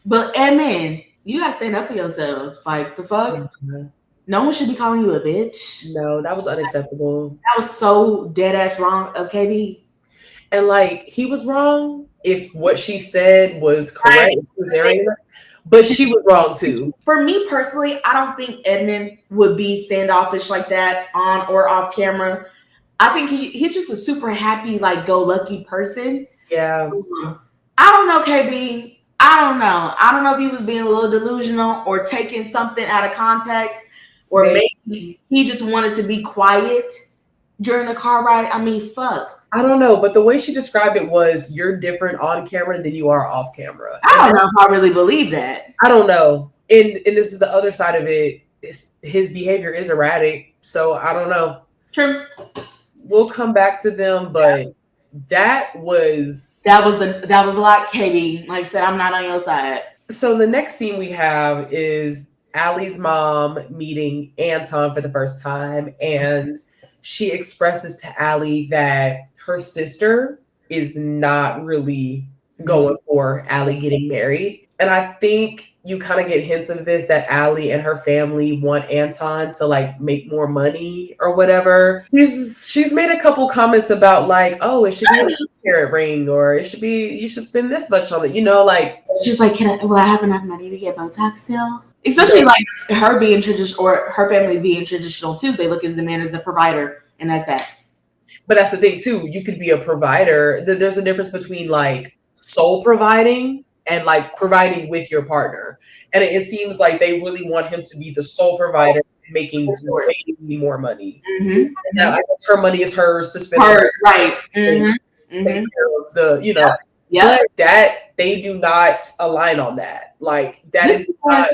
man, you gotta stand up for yourself. Like the fuck. Mm-hmm. No one should be calling you a bitch. No, that was unacceptable. That was so dead ass wrong of KB. And like he was wrong if what she said was correct. Right. But she was wrong too. For me personally, I don't think Edmund would be standoffish like that on or off camera. I think he's just a super happy, like go lucky person. Yeah. I don't know, KB. I don't know. I don't know if he was being a little delusional or taking something out of context. Or maybe he just wanted to be quiet during the car ride. I mean, fuck. I don't know, but the way she described it was you're different on camera than you are off camera. I don't know if I really believe that. I don't know. And this is the other side of it. His behavior is erratic. So I don't know. True. We'll come back to them, but that was a lot, KB. Like I said, I'm not on your side. So the next scene we have is Allie's mom meeting Anton for the first time, and she expresses to Allie that her sister is not really going for Allie getting married. And I think you kind of get hints of this, that Allie and her family want Anton to like make more money or whatever. She's made a couple comments about like, oh, it should be a carrot ring, or you should spend this much on it, you know, like she's like, will I have enough money to get Botox still? Especially like her being traditional or her family being traditional too. They look as the man as the provider, and that's that. But that's the thing too. You could be a provider. There's a difference between like sole providing and like providing with your partner. And it seems like they really want him to be the sole provider, making way more money. Mm-hmm. Now, I guess her money is hers to spend. Hers, right? Mm-hmm. Takes care of the, you know. Yeah. But that they do not align on that. Like that is not,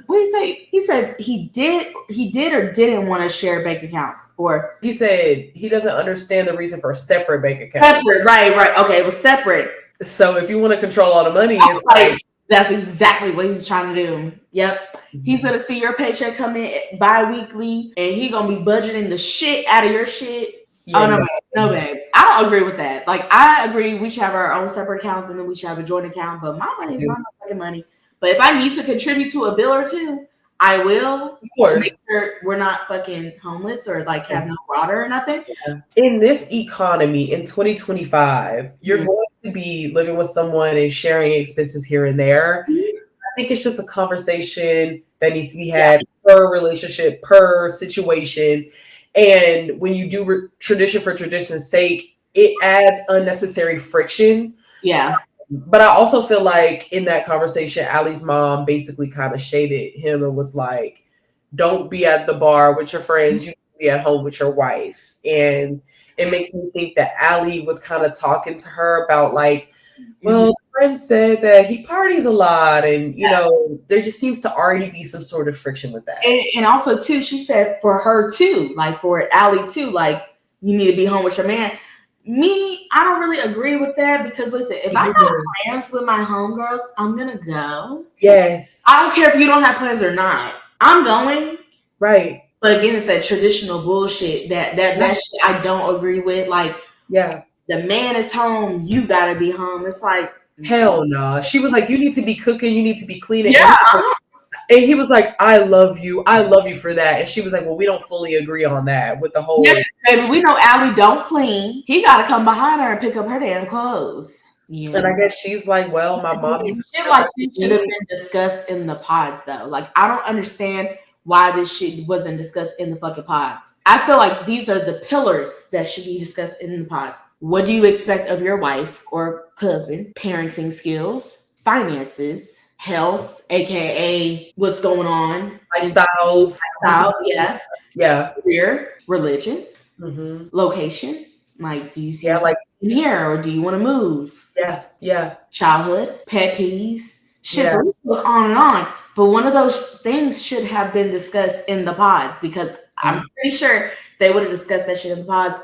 what did he say? He said he did or didn't want to share bank accounts, or he said he doesn't understand the reason for separate bank accounts. Separate, right. Okay, it was separate. So if you want to control all the money, it's like that's exactly what he's trying to do. Yep. Mm-hmm. He's gonna see your paycheck come in bi-weekly, and he gonna be budgeting the shit out of your shit. Yeah. Oh no, babe. I don't agree with that. Like, I agree we should have our own separate accounts and then we should have a joint account. But my money is not my fucking money. But if I need to contribute to a bill or two, I will Of course. make sure we're not fucking homeless or like have no water or nothing. Yeah. In this economy in 2025, you're going to be living with someone and sharing expenses here and there. I think it's just a conversation that needs to be had per relationship, per situation. And when you do tradition for tradition's sake, it adds unnecessary friction. Yeah. But I also feel like in that conversation, Allie's mom basically kind of shaded him and was like, don't be at the bar with your friends. You need to be at home with your wife. And it makes me think that Allie was kind of talking to her about like, well, friend said that he parties a lot. And, you know, there just seems to already be some sort of friction with that. And also, too, she said for her, too, like for Allie, too, like you need to be home with your man. Me, I don't really agree with that because listen, if I got plans with my homegirls, I'm gonna go. Yes. I don't care if you don't have plans or not. I'm going. Right. But again, it's that traditional bullshit that shit I don't agree with. Like, yeah, the man is home, you gotta be home. It's like hell no. Nah. She was like, you need to be cooking, you need to be cleaning. Yeah. And he was like, I love you for that. And she was like, well, we don't fully agree on that with the whole. Yeah, baby, we know Allie don't clean. He got to come behind her and pick up her damn clothes. Yeah. And I guess she's like, well, my mom shit like this should have been discussed in the pods, though. Like, I don't understand why this shit wasn't discussed in the fucking pods. I feel like these are the pillars that should be discussed in the pods. What do you expect of your wife or husband? Parenting skills, finances, health, aka what's going on, lifestyles, yeah, career, religion, location. Like, do you see like in here, or do you want to move? Yeah. Childhood, pet peeves, shit. The list goes on and on. But one of those things should have been discussed in the pods because I'm pretty sure they would have discussed that shit in the pods.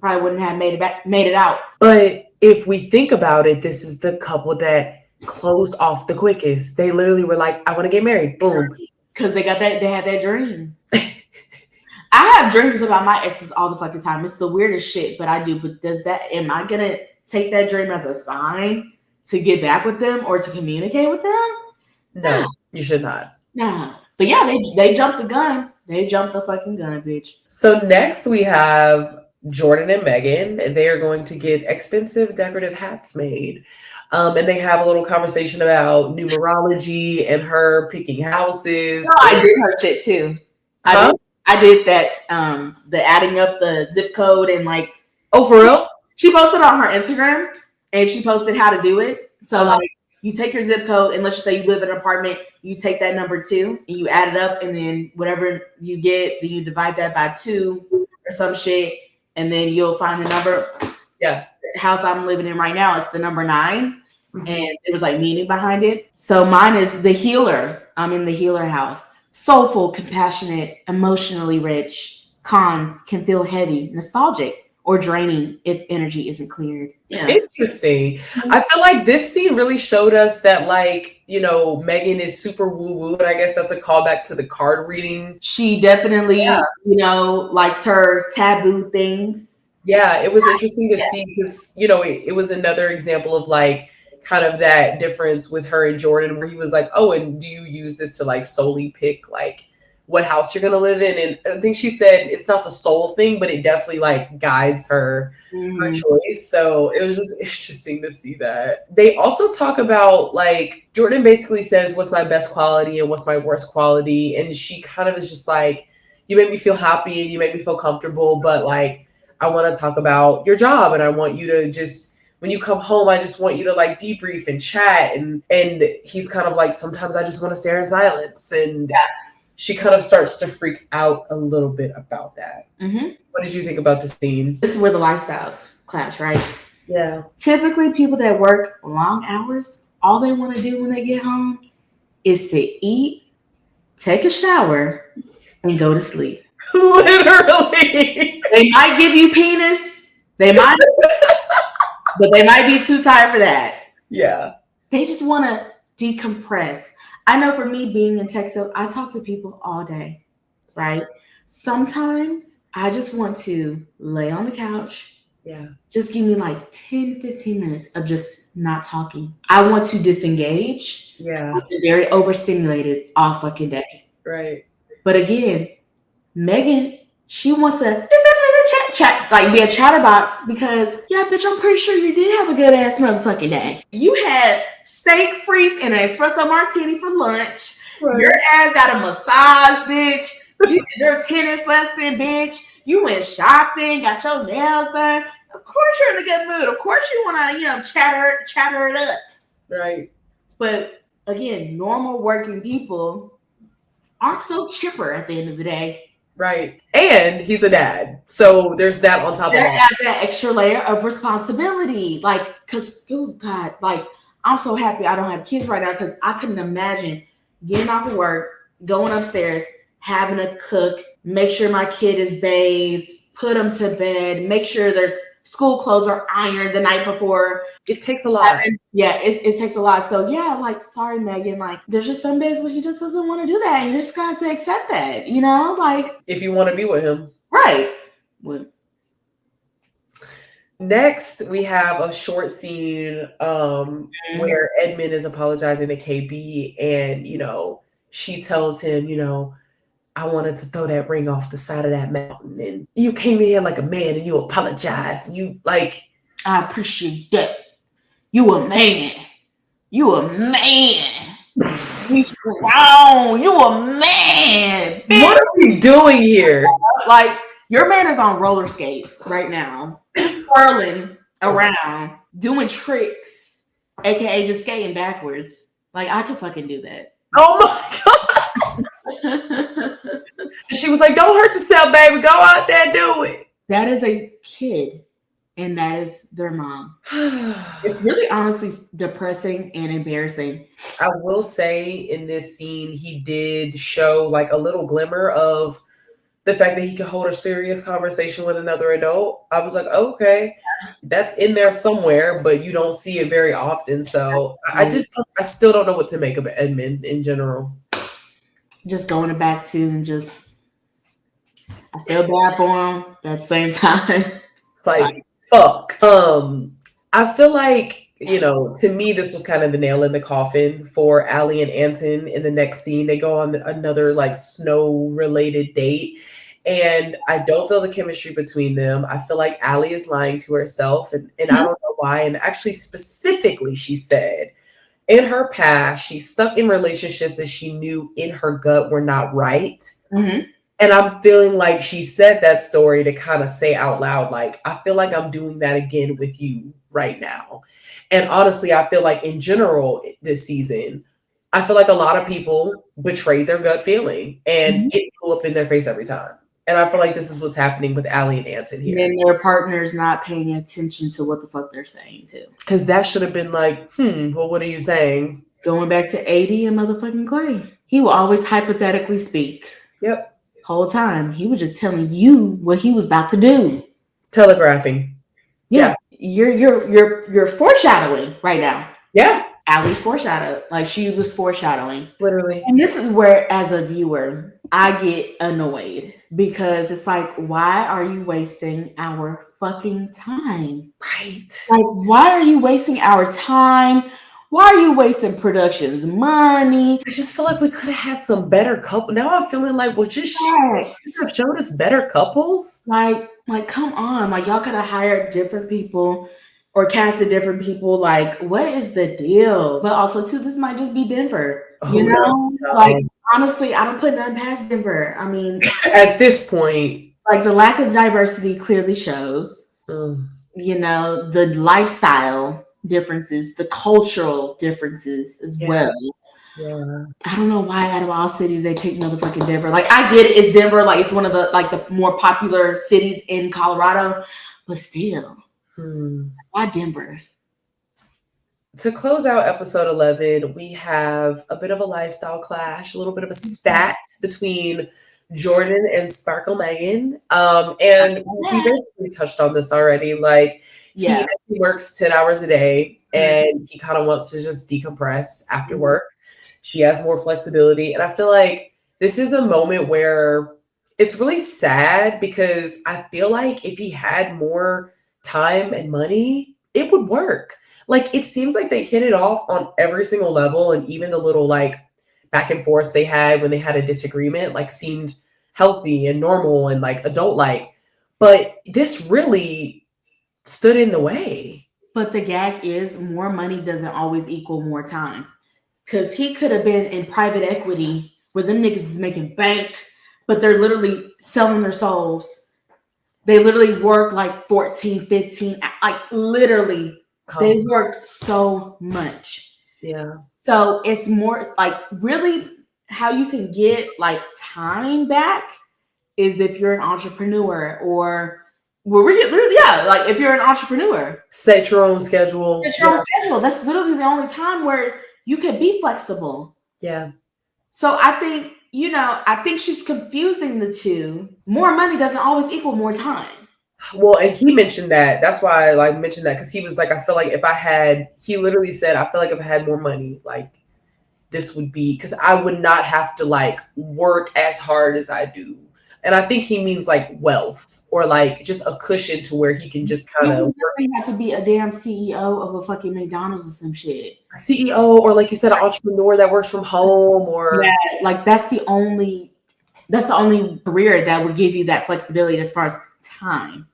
Probably wouldn't have made it out. But if we think about it, this is the couple that closed off the quickest. They literally were like, I want to get married. Boom. Because they had that dream. I have dreams about my exes all the fucking time. It's the weirdest shit, but I do. But am I gonna take that dream as a sign to get back with them or to communicate with them? No, you should not. No. But yeah, they jumped the gun. They jumped the fucking gun, bitch. So next we have Jordan and Megan. They are going to get expensive decorative hats made. And they have a little conversation about numerology and her picking houses. No, I did her shit too. I did that, the adding up the zip code and like. Oh, for real? She posted on her Instagram and she posted how to do it. So like you take your zip code and let's just say you live in an apartment, you take that number 2 and you add it up and then whatever you get, then you divide that by 2 or some shit. And then you'll find the number. Yeah. The house I'm living in right now is the number 9. And it was like meaning behind it. So mine is the healer. I'm in the healer house. Soulful, compassionate, emotionally rich. Cons can feel heavy, nostalgic, or draining if energy isn't cleared. Yeah. Interesting. I feel like this scene really showed us that, like, you know, Megan is super woo-woo, and I guess that's a callback to the card reading. She definitely, you know, likes her taboo things. Yeah, it was interesting to see because, you know, it was another example of like kind of that difference with her and Jordan where he was like, oh, and do you use this to like solely pick like what house you're going to live in? And I think she said it's not the soul thing, but it definitely like guides her choice. So it was just interesting to see that. They also talk about like Jordan basically says, what's my best quality and what's my worst quality? And she kind of is just like, you make me feel happy and you make me feel comfortable, but like, I want to talk about your job and I want you to just, when you come home, I just want you to like debrief and chat. And he's kind of like, sometimes I just want to stare in silence. And she kind of starts to freak out a little bit about that. What did you think about the scene? This is where the lifestyles clash, right? Yeah. Typically people that work long hours, all they want to do when they get home is to eat, take a shower, and go to sleep. Literally. They might give you penis. They might, but they might be too tired for that. Yeah. They just want to decompress. I know for me being in Texas, I talk to people all day, right? Sometimes I just want to lay on the couch. Yeah. Just give me like 10, 15 minutes of just not talking. I want to disengage. Yeah. I've been very overstimulated all fucking day. Right. But again, Megan, she wants to chat, like be a chatterbox because, yeah, bitch, I'm pretty sure you did have a good ass motherfucking day. You had steak frites and an espresso martini for lunch. Right. Your ass got a massage, bitch. You did your tennis lesson, bitch. You went shopping, got your nails done. Of course you're in a good mood. Of course you want to, chatter it up. Right. But again, normal working people aren't so chipper at the end of the day. Right. And he's a dad. So there's that on top of There all. adds that extra layer of responsibility. Like, because, oh God, like, I'm so happy I don't have kids right now because I couldn't imagine getting off of work, going upstairs, having to cook, make sure my kid is bathed, put them to bed, make sure their school clothes are ironed the night before. It takes a lot. Yeah, it takes a lot. So yeah, like, sorry, Megan. Like, there's just some days where he just doesn't want to do that. And you just got to accept that, you know? Like, if you want to be with him. Right. Next, we have a short scene where Edmund is apologizing to KB, and she tells him, I wanted to throw that ring off the side of that mountain, and you came in here like a man, and you apologized, and you like. I appreciate that. You a man. You a man. You strong. You a man. What are we doing here? Like, your man is on roller skates right now, twirling around, doing tricks, aka just skating backwards. Like, I could fucking do that. Oh my God. She was like, don't hurt yourself, baby. Go out there and do it. That is a kid, and that is their mom. It's really honestly depressing and embarrassing. I will say in this scene, he did show like a little glimmer of the fact that he could hold a serious conversation with another adult. I was like, okay, that's in there somewhere, but you don't see it very often. So I still don't know what to make of Edmund in general. Just going back to and just, I feel bad for him, but at the same time, it's like, fuck. I feel like, to me, this was kind of the nail in the coffin for Allie and Anton. In the next scene, they go on another like snow-related date, and I don't feel the chemistry between them. I feel like Allie is lying to herself, and I don't know why. And actually, specifically, she said in her past, she's stuck in relationships that she knew in her gut were not right. Mm-hmm. And I'm feeling like she said that story to kind of say out loud, like, I feel like I'm doing that again with you right now. And honestly, I feel like in general this season, I feel like a lot of people betrayed their gut feeling and it blew up in their face every time. And I feel like this is what's happening with Allie and Anton here. And their partner's not paying attention to what the fuck they're saying too. Because that should have been like, well, what are you saying? Going back to AD and motherfucking Clay. He will always hypothetically speak. Yep. Whole time. He was just telling you what he was about to do. Telegraphing. Yeah. You're foreshadowing right now. Yeah. Allie foreshadowed. Like, she was foreshadowing. Literally. And this is where, as a viewer, I get annoyed. Because it's like, why are you wasting our fucking time? Right. Like, why are you wasting our time? Why are you wasting production's money? I just feel like we could have had some better couple. Now I'm feeling like, well, just have showed us better couples. Like, come on. Like, y'all could have hired different people or casted different people. Like, what is the deal? But also, too, this might just be Denver. No. Like, honestly, I don't put nothing past Denver. I mean, at this point, like, the lack of diversity clearly shows, the lifestyle differences, the cultural differences as well. Yeah. I don't know why out of all cities they picked motherfucking Denver. Like, I get it, it's Denver, like it's one of the more popular cities in Colorado, but still, why Denver? To close out episode 11, we have a bit of a lifestyle clash, a little bit of a spat between Jordan and Sparkle Megan. And we basically touched on this already. Like, he works 10 hours a day and he kind of wants to just decompress after work. She has more flexibility. And I feel like this is the moment where it's really sad because I feel like if he had more time and money, it would work. Like, it seems like they hit it off on every single level. And even the little like back and forths they had when they had a disagreement, like seemed healthy and normal and like adult like. But this really stood in the way. But the gag is more money doesn't always equal more time. Because he could have been in private equity where them niggas is making bank, but they're literally selling their souls. They literally work like 14, 15, like literally, they work so much. Yeah. So it's more like really how you can get like time back is if you're an entrepreneur or like if you're an entrepreneur. Set your own schedule. Set your own schedule. That's literally the only time where you can be flexible. Yeah. So I think, I think she's confusing the two. More money doesn't always equal more time. Well, and he mentioned that. That's why I like mentioned that because he was like, I feel like he literally said, I feel like if I had more money, like this would be because I would not have to like work as hard as I do. And I think he means like wealth or like just a cushion to where he can just kind of have to be a damn CEO of a fucking McDonald's or some shit. CEO or like you said, an entrepreneur that works from home or like that's the only career that would give you that flexibility as far as time.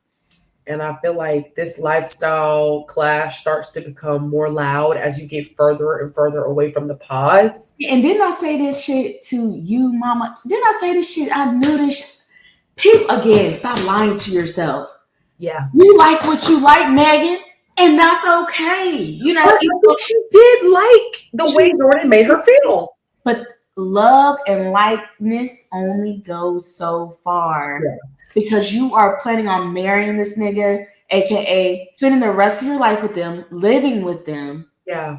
And I feel like this lifestyle clash starts to become more loud as you get further and further away from the pods. And didn't I say this shit to you, mama? Didn't I say this shit? I knew this. People, again, stop lying to yourself. Yeah. You like what you like, Megan, and that's okay. But she did like the way Jordan made her feel. But love and likeness only goes so far. Yes. Because you are planning on marrying this nigga, aka spending the rest of your life with them, living with them. Yeah.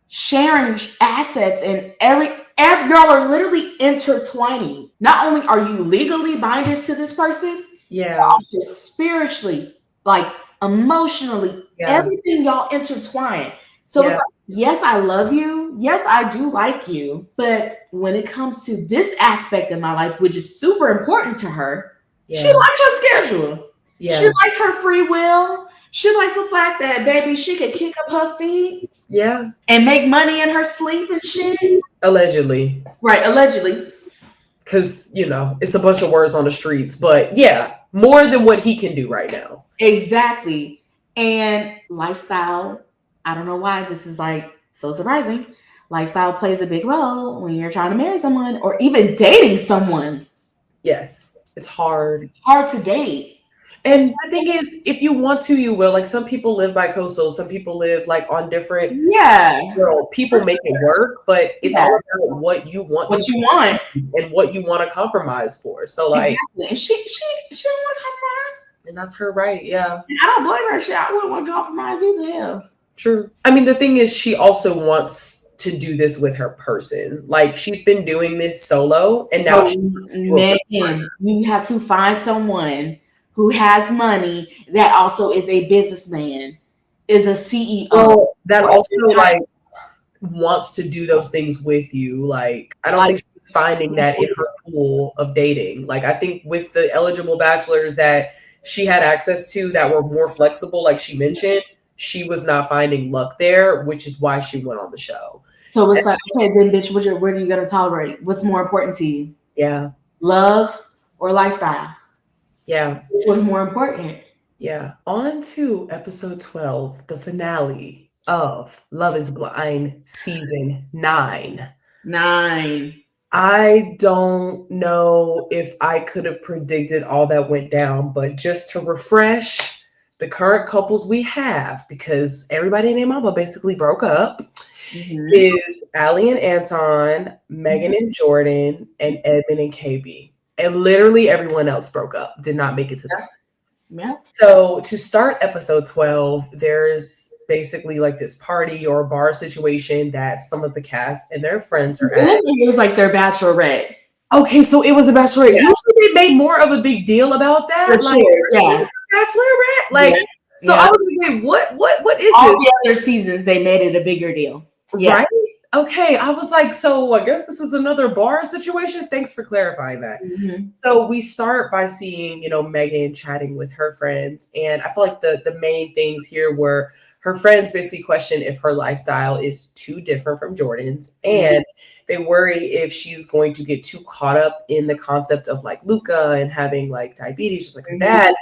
Sharing assets and every y'all are literally intertwining. Not only are you legally binded to this person, yeah, also spiritually, like emotionally, everything y'all intertwine. So it's like, yes, I love you. Yes, I do like you. But when it comes to this aspect of my life, which is super important to her, she likes her schedule. Yeah. She likes her free will. She likes the fact that, baby, she can kick up her feet. Yeah. And make money in her sleep and shit. Allegedly. Right, allegedly. Because, it's a bunch of words on the streets. But yeah, more than what he can do right now. Exactly. And lifestyle, I don't know why this is like so surprising. Lifestyle plays a big role when you're trying to marry someone or even dating someone. Yes. It's hard. Hard to date. And the thing is, if you want to, you will. Like some people live by coastal, some people live like on different. People make it work, but it's all about what you want. And what you want to compromise for. So like, and she don't want to compromise, and that's her right. Yeah, and I don't blame her. Shit, I wouldn't want to compromise either. Hell. True. I mean, the thing is, she also wants to do this with her person. Like she's been doing this solo, and now you have to find someone who has money that also is a businessman, is a CEO. That also like wants to do those things with you. Like, I don't think she's finding that in her pool of dating. Like, I think with the eligible bachelors that she had access to that were more flexible, like she mentioned, she was not finding luck there, which is why she went on the show. So it's like, okay, then bitch, what are you going to tolerate? What's more important to you? Yeah. Love or lifestyle? Yeah. Which was more important? Yeah. On to episode 12, the finale of Love is Blind season 9. I don't know if I could have predicted all that went down, but just to refresh the current couples we have, because everybody and their mama basically broke up, is Allie and Anton, Megan and Jordan, and Edmund and KB. And literally everyone else broke up, did not make it to that. Yeah. So to start episode 12, there's basically like this party or bar situation that some of the cast and their friends are at. It was like their bachelorette. Okay, so it was the bachelorette. Yeah. Usually they made more of a big deal about that. For sure. Yeah. Bachelorette. Like, so I was like, wait, what is all this? The other seasons they made it a bigger deal. Yes. Right? Okay, I was like, so I guess this is another bar situation. Thanks for clarifying that. So we start by seeing, Megan chatting with her friends. And I feel like the main things here were her friends basically question if her lifestyle is too different from Jordan's, and they worry if she's going to get too caught up in the concept of like Luka and having like diabetes, just like her dad,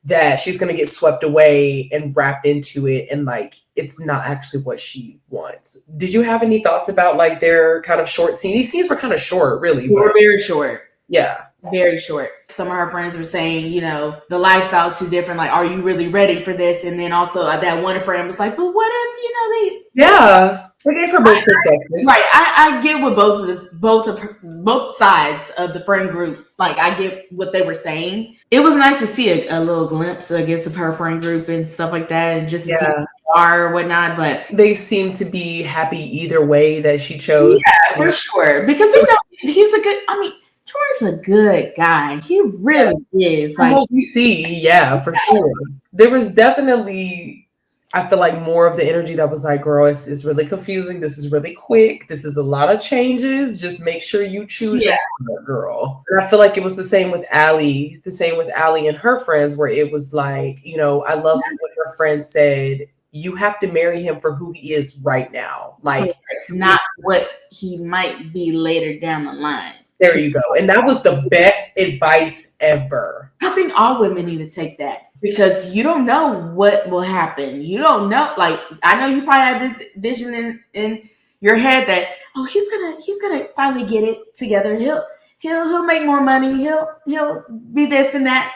that she's going to get swept away and wrapped into it, and like it's not actually what she wants. Did you have any thoughts about like their kind of short scene? These scenes were kind of short, really. They were very short. Yeah. Very short. Some of her friends were saying, you know, the lifestyle's too different. Like, are you really ready for this? And then also that one friend was like, but what if, you know, they... Yeah. They gave her both perspectives. Right. I get what both sides of the friend group, like, I get what they were saying. It was nice to see a little glimpse, I guess, of her friend group and stuff like that, and just to see who they are or whatnot. But they seem to be happy either way that she chose. Yeah, for sure. Because, you know, he's a good, I mean, Jordan's a good guy. He really is. Like, what we see, yeah, for sure. There was definitely, I feel like, more of the energy that was like, girl, it's really confusing. This is really quick. This is a lot of changes. Just make sure you choose your partner, girl. And I feel like it was the same with Allie and her friends, where it was like, you know, I loved when her friends said, you have to marry him for who he is right now. Like, not what he might be later down the line. There you go. And that was the best advice ever. I think all women need to take that, because you don't know what will happen. You don't know. Like, I know you probably have this vision in your head that, oh, he's gonna finally get it together. He'll make more money. He'll be this and that.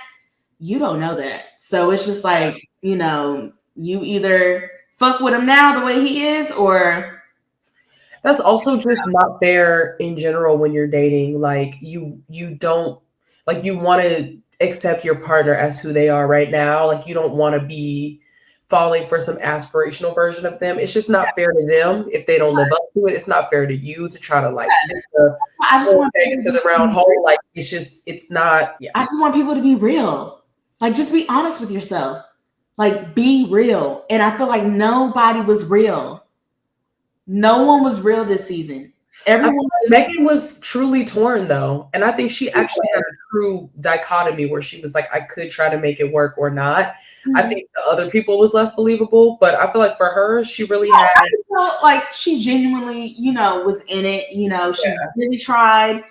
You don't know that. So it's just like, you know, you either fuck with him now the way he is, or... That's also just not fair in general when you're dating. Like, you don't, like, you want to accept your partner as who they are right now. Like, you don't want to be falling for some aspirational version of them. It's just not fair to them if they don't live up to it. It's not fair to you to try to like get the whole thing into the round hole. Like, it's not. Yeah. I just want people to be real. Like, just be honest with yourself. Like, be real. And I feel like nobody was real. No one was real this season. Megan was truly torn though. And I think she actually had a true dichotomy where she was like, I could try to make it work or not. Mm-hmm. I think the other people was less believable, but I feel like for her, she really had. I felt like she genuinely, you know, was in it. You know, she really tried.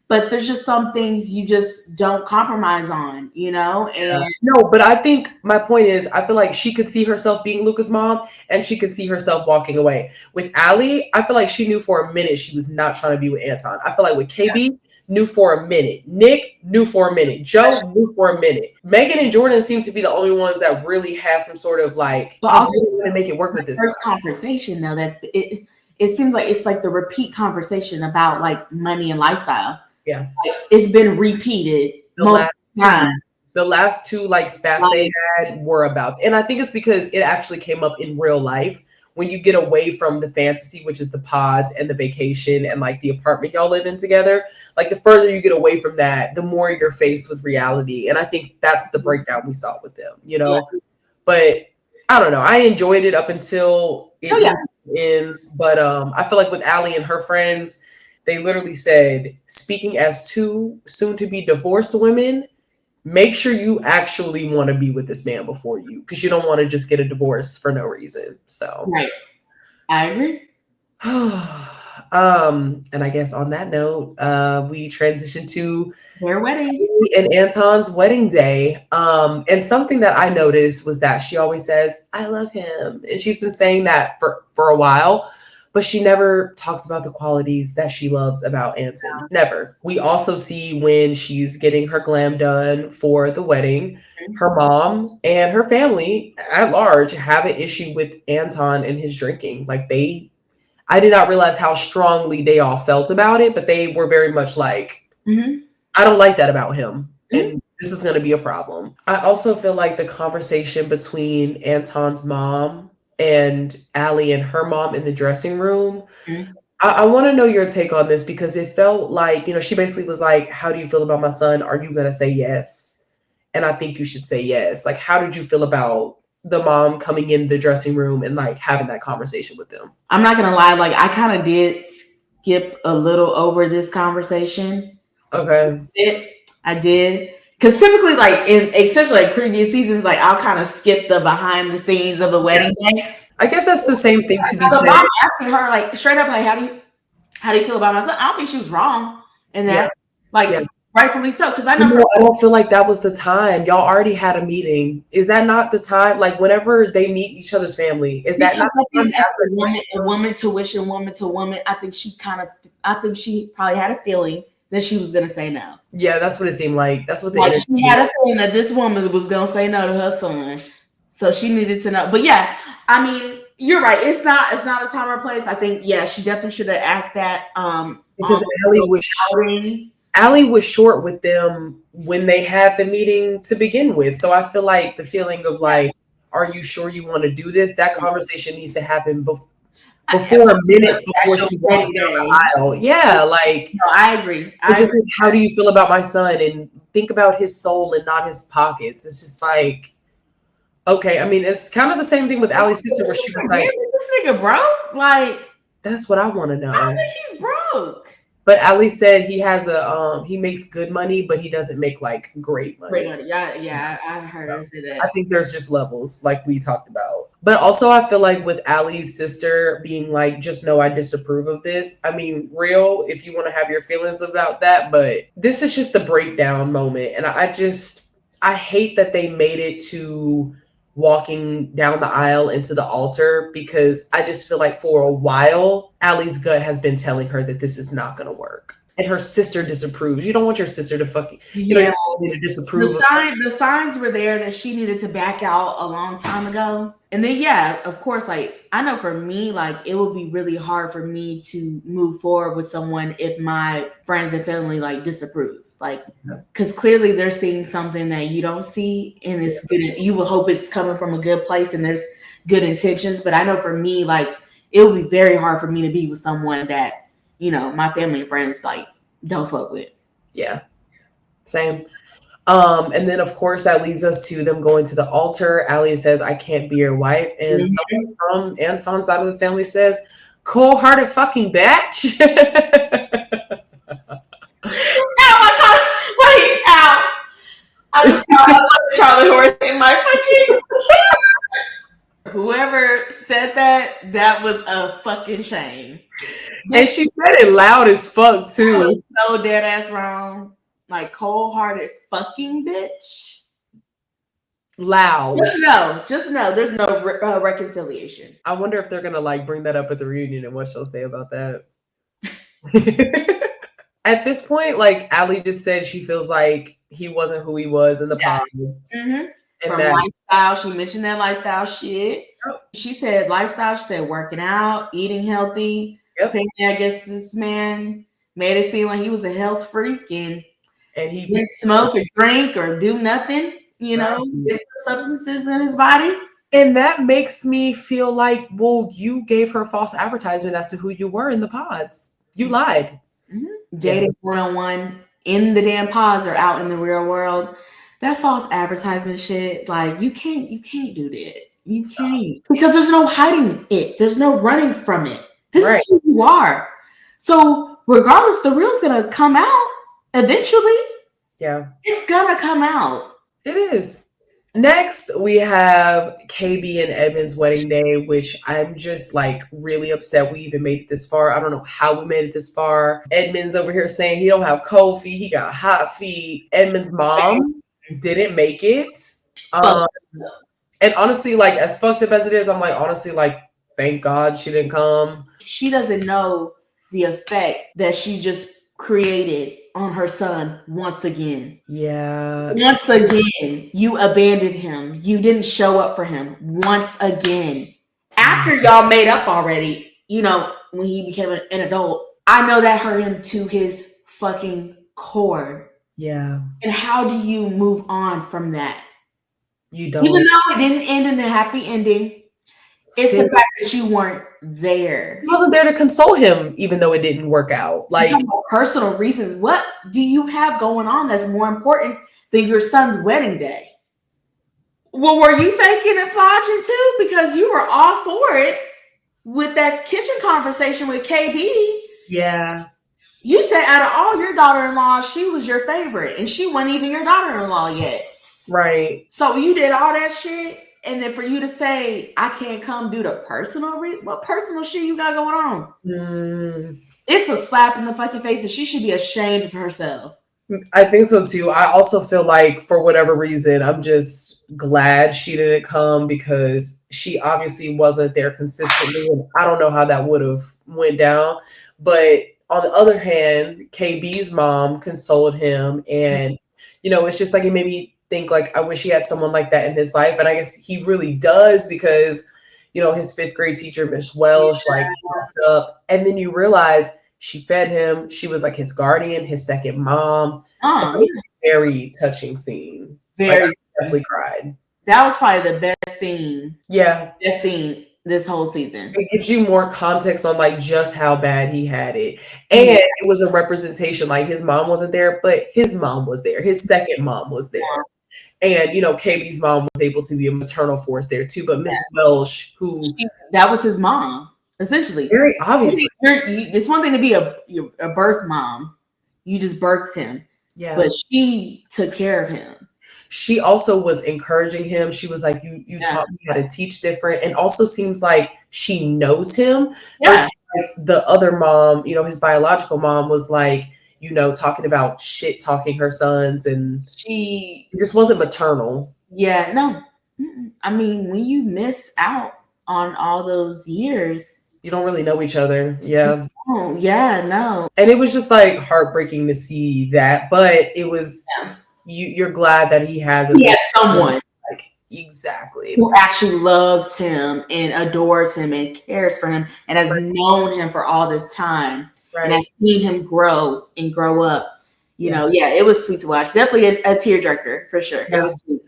But there's just some things you just don't compromise on, you know? And no, but I think my point is, I feel like she could see herself being Luka's mom, and she could see herself walking away. With Allie, I feel like she knew for a minute she was not trying to be with Anton. I feel like with KB, knew for a minute. Nick knew for a minute. Joe knew for a minute. Megan and Jordan seem to be the only ones that really have some sort of like, but also going to make it work with this first conversation though. That's it. It seems like it's like the repeat conversation about like money and lifestyle. Yeah, like, it's been repeated most time. The last two like spats they had were about, and I think it's because it actually came up in real life. When you get away from the fantasy, which is the pods and the vacation and like the apartment y'all live in together, like the further you get away from that, the more you're faced with reality. And I think that's the breakdown we saw with them, you know. Yeah. But I don't know. I enjoyed it up until it ends. But I feel like with Allie and her friends, they literally said, speaking as two soon-to-be divorced women, make sure you actually want to be with this man before you, because you don't want to just get a divorce for no reason. So, right, I agree. And I guess on that note, we transition to their wedding and Anton's wedding day. And something that I noticed was that she always says, "I love him," and she's been saying that for a while. But she never talks about the qualities that she loves about Anton. Never. We also see when she's getting her glam done for the wedding, her mom and her family at large have an issue with Anton and his drinking. Like I did not realize how strongly they all felt about it, but they were very much like, I don't like that about him. And this is going to be a problem. I also feel like the conversation between Anton's mom and Allie and her mom in the dressing room. I want to know your take on this, because it felt like, you know, she basically was like, how do you feel about my son? Are you going to say yes? And I think you should say yes. Like, how did you feel about the mom coming in the dressing room and like having that conversation with them? I'm not going to lie. Like, I kind of did skip a little over this conversation. Okay. I did. Because typically, like especially like previous seasons, like I'll kind of skip the behind the scenes of the wedding day. I guess that's the same thing to be So said. mom asking her like straight up, like, how do you feel about my son? I don't think she was wrong in that, rightfully so. Because I know I don't feel like that was the time. Y'all already had a meeting. Is that not the time? Like whenever they meet each other's family, is that not the time to ask a woman to wish a woman to woman? I think she probably had a feeling that she was gonna say no. Yeah, that's what it seemed like. That's what she had a feeling that this woman was gonna say no to her son, so she needed to know. But yeah, I mean, you're right. It's not a time or place. I think she definitely should have asked that. Because Allie was short with them when they had the meeting to begin with. So I feel like the feeling of like, are you sure you want to do this? That conversation needs to happen before minutes before she walks down the aisle. Yeah, like no, I agree. How do you feel about my son? And think about his soul and not his pockets. It's just like, okay. I mean, it's kind of the same thing with Allie's sister, where she was like, "Is this nigga broke?" Like, that's what I want to know. I think he's broke. But Allie said he has he makes good money, but he doesn't make like great money. Great money. Yeah, I heard her say that. I think there's just levels like we talked about. But also I feel like with Allie's sister being like, just know I disapprove of this. I mean, real, if you want to have your feelings about that, but this is just the breakdown moment. And I hate that they made it to walking down the aisle into the altar, because I just feel like for a while, Allie's gut has been telling her that this is not going to work. And her sister disapproves. You don't want your sister to fucking, to disapprove. The signs were there that she needed to back out a long time ago. And then, of course, like, I know for me, like, it would be really hard for me to move forward with someone if my friends and family, like, disapprove. Like, because clearly they're seeing something that you don't see, and it's good. You will hope it's coming from a good place and there's good intentions. But I know for me, like, it would be very hard for me to be with someone that, my family and friends, like, don't fuck with. Yeah. Same. And then of course that leads us to them going to the altar. Allie says, I can't be your wife. And someone from Anton's side of the family says, cold-hearted fucking bitch. Wait, ow. I just saw Charlie Horse in my fucking. Whoever said that was a fucking shame. And she said it loud as fuck too. So dead ass wrong. Like, cold-hearted fucking bitch. Loud. Just know there's no reconciliation. I wonder if they're gonna like bring that up at the reunion and what she'll say about that. At this point, like, Allie just said she feels like he wasn't who he was in the pods. And from lifestyle, she mentioned that lifestyle shit. Yep. She said lifestyle. She said working out, eating healthy. Yep. I guess this man made it seem like he was a health freak and he didn't smoke or drink or do nothing. Get substances in his body. And that makes me feel like, well, you gave her false advertisement as to who you were in the pods. You lied. Dating one-on-one in the damn pods or out in the real world. That false advertisement shit, like, you can't do that. You can't. Because there's no hiding it. There's no running from it. This is who you are. So regardless, the real's gonna come out eventually. Yeah. It's gonna come out. It is. Next, we have KB and Edmund's wedding day, which I'm just like really upset we even made it this far. I don't know how we made it this far. Edmund's over here saying he don't have cold feet, he got hot feet. Edmund's mom didn't make it. And honestly, like, as fucked up as it is, I'm like, honestly, like, thank God she didn't come. She doesn't know the effect that she just created on her son once again. Yeah. Once again, you abandoned him. You didn't show up for him once again. After y'all made up already, when he became an adult, I know that hurt him to his fucking core. Yeah. And how do you move on from that? You don't. Even though it didn't end in a happy ending, it's the fact that you weren't there. He wasn't there to console him, even though it didn't work out. Like, personal reasons. What do you have going on that's more important than your son's wedding day? Well, were you faking and flogging too? Because you were all for it with that kitchen conversation with KB. Yeah. You said out of all your daughter-in-laws, she was your favorite, and she wasn't even your daughter-in-law yet. Right. So you did all that shit, and then for you to say, I can't come do the personal, what personal shit you got going on? It's a slap in the fucking face, and she should be ashamed of herself. I think so too. I also feel like for whatever reason, I'm just glad she didn't come because she obviously wasn't there consistently. And I don't know how that would have went down. But on the other hand, KB's mom consoled him. And, it's just like it made me think like, I wish he had someone like that in his life. And I guess he really does because, his 5th grade teacher, Miss Welsh, like looked up. And then you realize she fed him. She was like his guardian, his second mom. Very touching scene. Very. I definitely cried. That was probably the best scene. Yeah. Best scene this whole season. It gives you more context on like just how bad he had it. And it was a representation. Like his mom wasn't there, but his mom was there. His second mom was there. And, KB's mom was able to be a maternal force there too. But Miss Welsh, that was his mom. Essentially, very obviously, it's one thing to be a birth mom. You just birthed him, but she took care of him. She also was encouraging him. She was like, "You taught me how to teach different," and also seems like she knows him. Yeah. Like the other mom, his biological mom was like, talking about shit talking her sons, and it just wasn't maternal. Yeah, no. I mean, when you miss out on all those years. You don't really know each other. Yeah. Oh, yeah, no. And it was just like heartbreaking to see that. But it was, you're glad that he has someone. Like, exactly. Who actually loves him and adores him and cares for him and has known him for all this time. Right. And has seen him grow and grow up. It was sweet to watch. Definitely a tearjerker for sure. Yeah. It was sweet.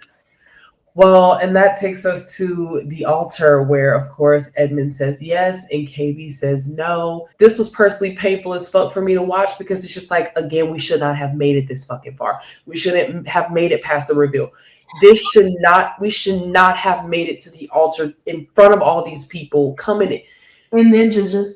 Well, and that takes us to the altar where, of course, Edmund says yes and KB says no. This was personally painful as fuck for me to watch because it's just like, again, we should not have made it this fucking far. We shouldn't have made it past the reveal. We should not have made it to the altar in front of all these people coming in. And then just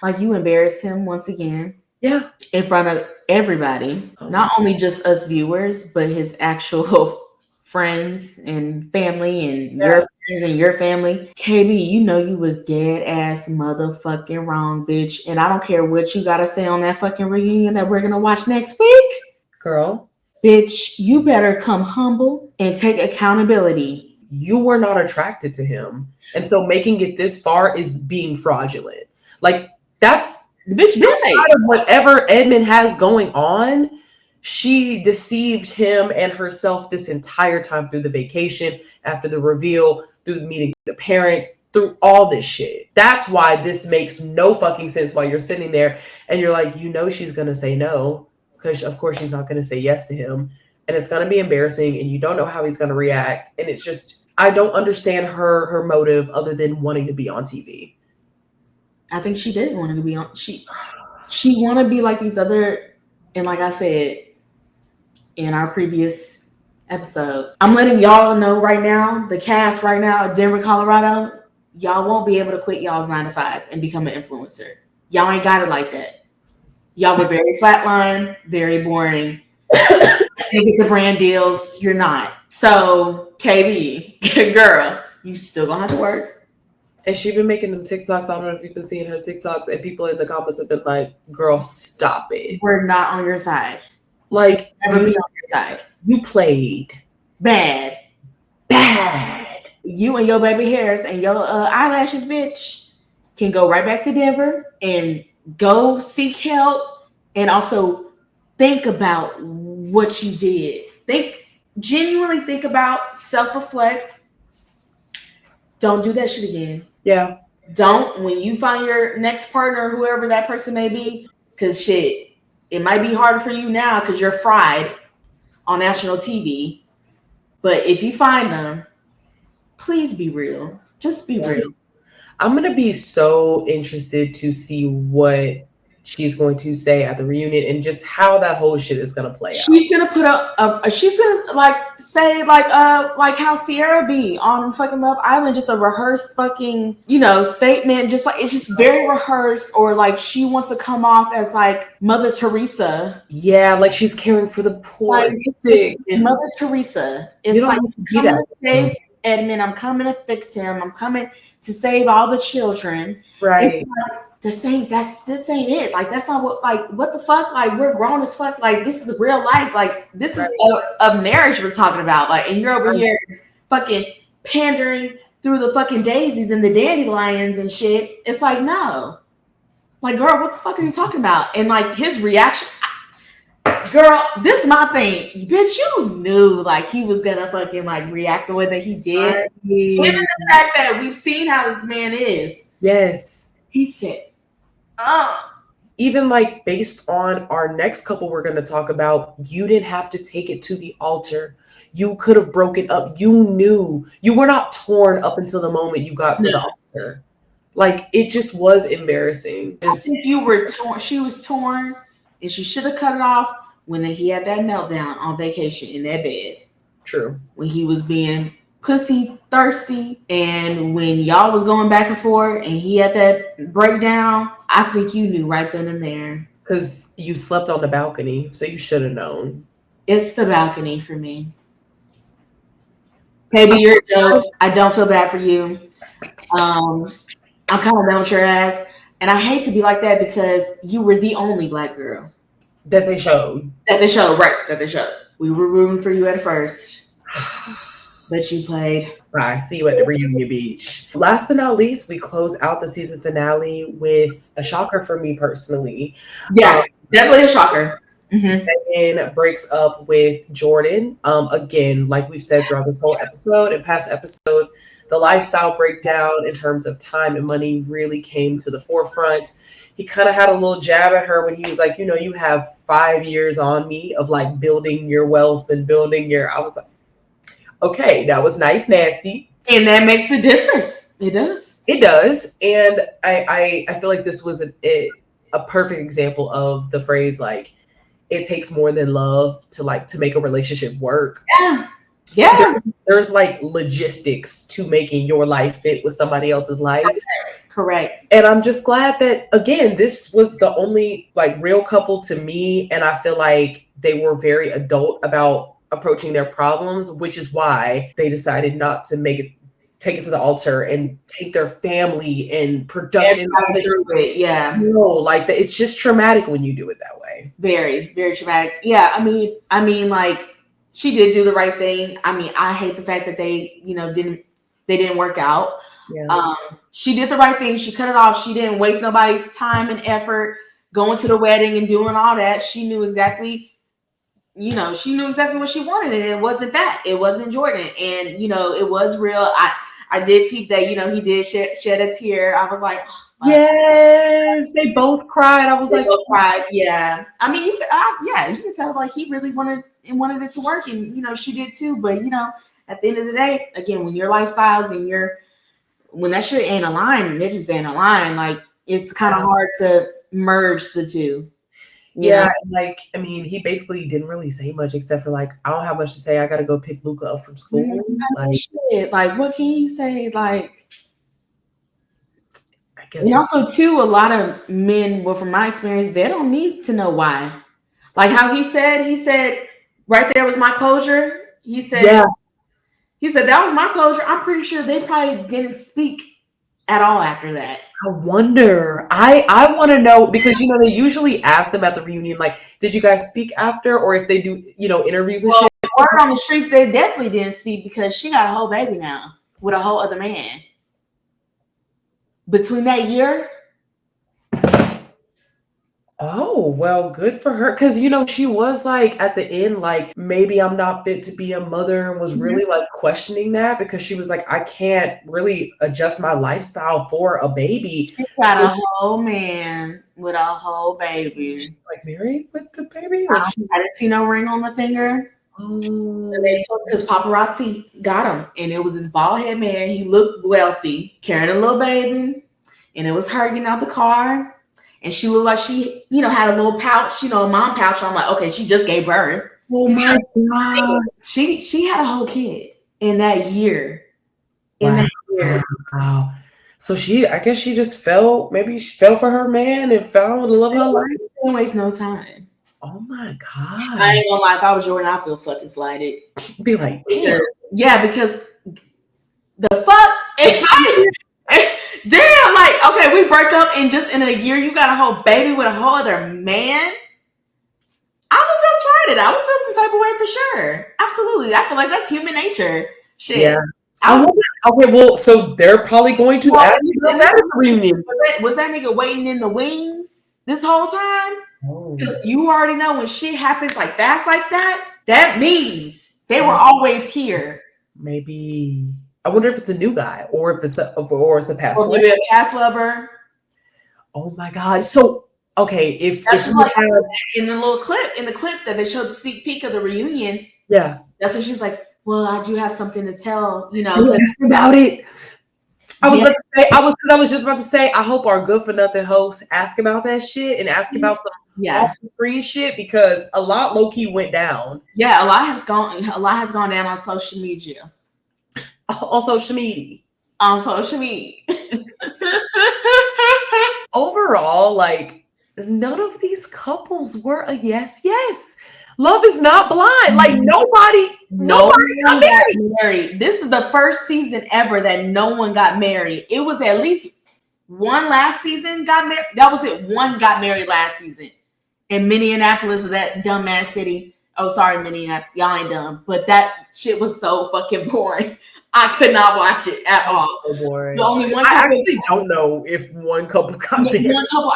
like you embarrassed him once again. Yeah. In front of everybody. Not only just us viewers, but his actual friends and family and your friends and your family. KB, you was dead ass motherfucking wrong, bitch. And I don't care what you gotta say on that fucking reunion that we're gonna watch next week. Girl. Bitch, you better come humble and take accountability. You were not attracted to him. And so making it this far is being fraudulent. Like that's bitch, of whatever Edmund has going on. She deceived him and herself this entire time through the vacation, after the reveal, through meeting the parents, through all this shit. That's why this makes no fucking sense while you're sitting there and you're like, she's going to say no because of course she's not going to say yes to him. And it's going to be embarrassing and you don't know how he's going to react. And it's just, I don't understand her motive other than wanting to be on TV. I think she didn't want to be on. She want to be like these other, and like I said, in our previous episode, I'm letting y'all know right now, the cast right now of Denver, Colorado, y'all won't be able to quit y'all's 9-to-5 and become an influencer. Y'all ain't got it like that. Y'all were very flatline, very boring. You get the brand deals, you're not. So, KB, girl, you still gonna have to work. And she's been making them TikToks. I don't know if you've been seeing her TikToks, and people in the comments have been like, girl, stop it. We're not on your side. Like, never be on your side. You played bad. You and your baby hairs and your eyelashes, bitch, can go right back to Denver and go seek help and also think about what you did. Genuinely think about, self-reflect. Don't do that shit again. Yeah. Don't, when you find your next partner, whoever that person may be, because shit, it might be harder for you now because you're fried on national TV. But if you find them, please be real. Just be real. I'm going to be so interested to see what she's going to say at the reunion and just how that whole shit is going to play out. She's gonna put up. She's gonna like say like how Sierra be on fucking Love Island, just a rehearsed fucking statement, just like it's just very rehearsed, or like she wants to come off as like Mother Teresa. Yeah, like she's caring for the poor, like, sick. Mother Teresa. It's like I'm coming to save Edmund. I'm coming to fix him. I'm coming to save all the children. Right. This ain't it. Like that's not what the fuck? Like we're grown as fuck. Like this is real life. Like this is a marriage we're talking about. Like and you're over here fucking pandering through the fucking daisies and the dandelions and shit. It's like no. Like girl, what the fuck are you talking about? And like his reaction, girl, this is my thing. Bitch, you knew like he was gonna fucking like react the way that he did. Given the fact that we've seen how this man is. Yes. He said, even like based on our next couple we're going to talk about, you didn't have to take it to the altar. You could have broken up. You knew you were not torn up until the moment you got to the altar. Like it just was embarrassing. I think you were torn. She was torn, and she should have cut it off when he had that meltdown on vacation in that bed. True. When he was being pussy thirsty, and when y'all was going back and forth, and he had that breakdown, I think you knew right then and there. Because you slept on the balcony, so you should have known. It's the balcony for me. Baby, you're a joke. I don't feel bad for you. I'm kind of done with your ass. And I hate to be like that because you were the only black girl. That they showed. That they showed. We were rooting for you at first. But you played. I see you at the reunion beach. Last but not least, we close out the season finale with a shocker for me personally. Yeah, definitely a shocker. Megan breaks up with Jordan. Again, like we've said throughout this whole episode and past episodes, the lifestyle breakdown in terms of time and money really came to the forefront. He kind of had a little jab at her when he was like, you have 5 years on me of like building your wealth and building your, I was like, okay, that was nice, nasty. And that makes a difference. It does. It does. And I feel like this was a perfect example of the phrase, like, it takes more than love to make a relationship work. Yeah. There's like logistics to making your life fit with somebody else's life. Correct. And I'm just glad that, again, this was the only like real couple to me. And I feel like they were very adult about approaching their problems, which is why they decided not to take it to the altar and take their family and production. Yeah. No, like it's just traumatic when you do it that way. Very, very traumatic. Yeah. I mean, like she did do the right thing. I mean, I hate the fact that they didn't work out. Yeah. She did the right thing. She cut it off. She didn't waste nobody's time and effort going to the wedding and doing all that. She knew exactly what she wanted, and it wasn't that. It wasn't Jordan, and it was real. I did peep that he did shed a tear. I was like, oh, yes, they both cried. I was like, both cried. Yeah, I mean, you can tell like he really wanted it to work, and she did too. But at the end of the day, again, when your lifestyles and when that shit ain't aligned, they just ain't aligned. Like it's kind of hard to merge the two. Yeah, like, I mean, he basically didn't really say much except for like, I don't have much to say. I got to go pick Luca up from school. Like, what can you say? Like, I guess. And also, too, a lot of men, well, from my experience, they don't need to know why. Like how he said, right there was my closure. He said that was my closure. I'm pretty sure they probably didn't speak at all after that. I wonder. I want to know because they usually ask them at the reunion, like, did you guys speak after, or if they do, interviews and shit. Word on the street, they definitely didn't speak because she got a whole baby now with a whole other man. Between that year. Oh, well, good for her. Because, she was like at the end, like, maybe I'm not fit to be a mother, and was really like questioning that because she was like, I can't really adjust my lifestyle for a baby. She got a whole man with a whole baby. She's like married with the baby? I didn't see no ring on the finger. Because paparazzi got him, and it was this bald head man. He looked wealthy, carrying a little baby, and it was her getting out the car. and she looked like she, had a little pouch, a mom pouch. I'm like, okay, she just gave birth. Oh my God. She had a whole kid in that year. Wow. So I guess she just fell. Maybe she fell for her man and found the love of her life. It don't waste no time. Oh my God. I ain't gonna lie. If I was Jordan, I feel fucking slighted. Be like, damn. Yeah, because the fuck. Damn, like, okay, we break up and just in a year you got a whole baby with a whole other man. I would feel slighted. I would feel some type of way for sure. Absolutely. I feel like that's human nature. Shit. Yeah. Okay, well, so they're probably going to ask that reunion. Was that nigga waiting in the wings this whole time? Because you already know when shit happens like fast like that, that means they were always here. Maybe. I wonder if it's a new guy or if it's a past or maybe a past lover. Oh my God. So okay, if like in the little clip, that they showed the sneak peek of the reunion, yeah, that's when she was like, well, I do have something to tell, ask about it. I was just about to say, I hope our Good for Nothing hosts ask about that shit and ask about some off-the-screen shit, because a lot low key went down. Yeah, a lot has gone down on social media. On social media. Overall, like, none of these couples were a yes. Love is not blind. Like, nobody got married. This is the first season ever that no one got married. It was at least one last season got married. That was it. One got married last season in Minneapolis, that dumbass city. Oh, sorry, Minneapolis. Y'all ain't dumb. But that shit was so fucking boring. I could not watch it at all. So boring. The only one I actually don't know if one couple got married. One couple,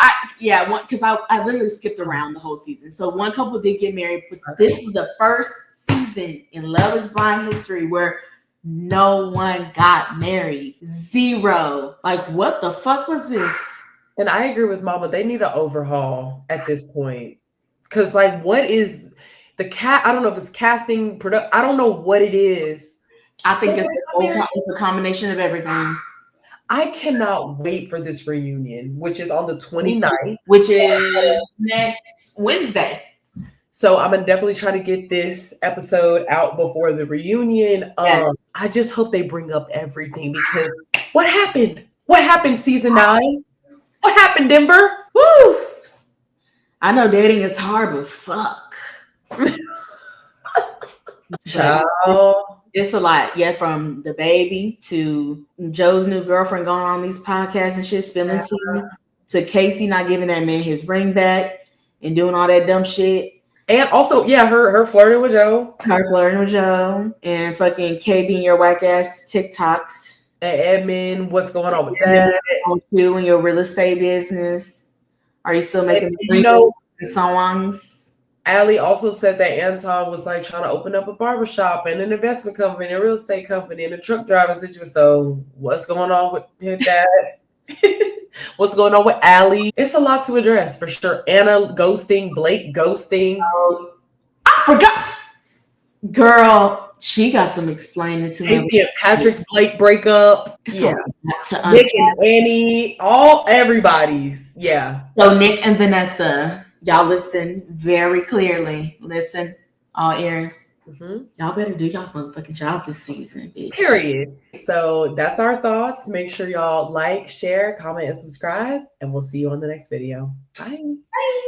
because I literally skipped around the whole season. So one couple did get married, but this is the first season in Love is Blind history where no one got married. Zero. Like, what the fuck was this? And I agree with Mama. They need an overhaul at this point. Because, like, what is the I don't know if it's casting, I don't know what it is. I think it's a combination of everything. I cannot wait for this reunion, which is on the 29th. Which is next Wednesday. So I'm going to definitely try to get this episode out before the reunion. Yes. I just hope they bring up everything, because what happened? What happened season 9? What happened, Denver? Woo! I know dating is hard, but fuck. Ciao. It's a lot. Yeah, from the baby to Joe's new girlfriend going on these podcasts and shit, spilling tea, to Casey not giving that man his ring back and doing all that dumb shit. And also, her flirting with Joe. And fucking Kay being your whack ass TikToks. And Edmund, what's going on with that? On you and your real estate business. Are you still making songs? Allie also said that Anton was like trying to open up a barbershop and an investment company, a real estate company, and a truck driving situation. So what's going on with that? What's going on with Allie? It's a lot to address for sure. Anna ghosting, Blake ghosting. I forgot. Girl, she got some explaining to me. And Patrick's Blake breakup. Nick and Annie, everybody's. Yeah. So Nick and Vanessa, y'all listen very clearly. Listen, all ears. Mm-hmm. Y'all better do y'all's motherfucking job this season, bitch. Period. So that's our thoughts. Make sure y'all like, share, comment, and subscribe. And we'll see you on the next video. Bye. Bye.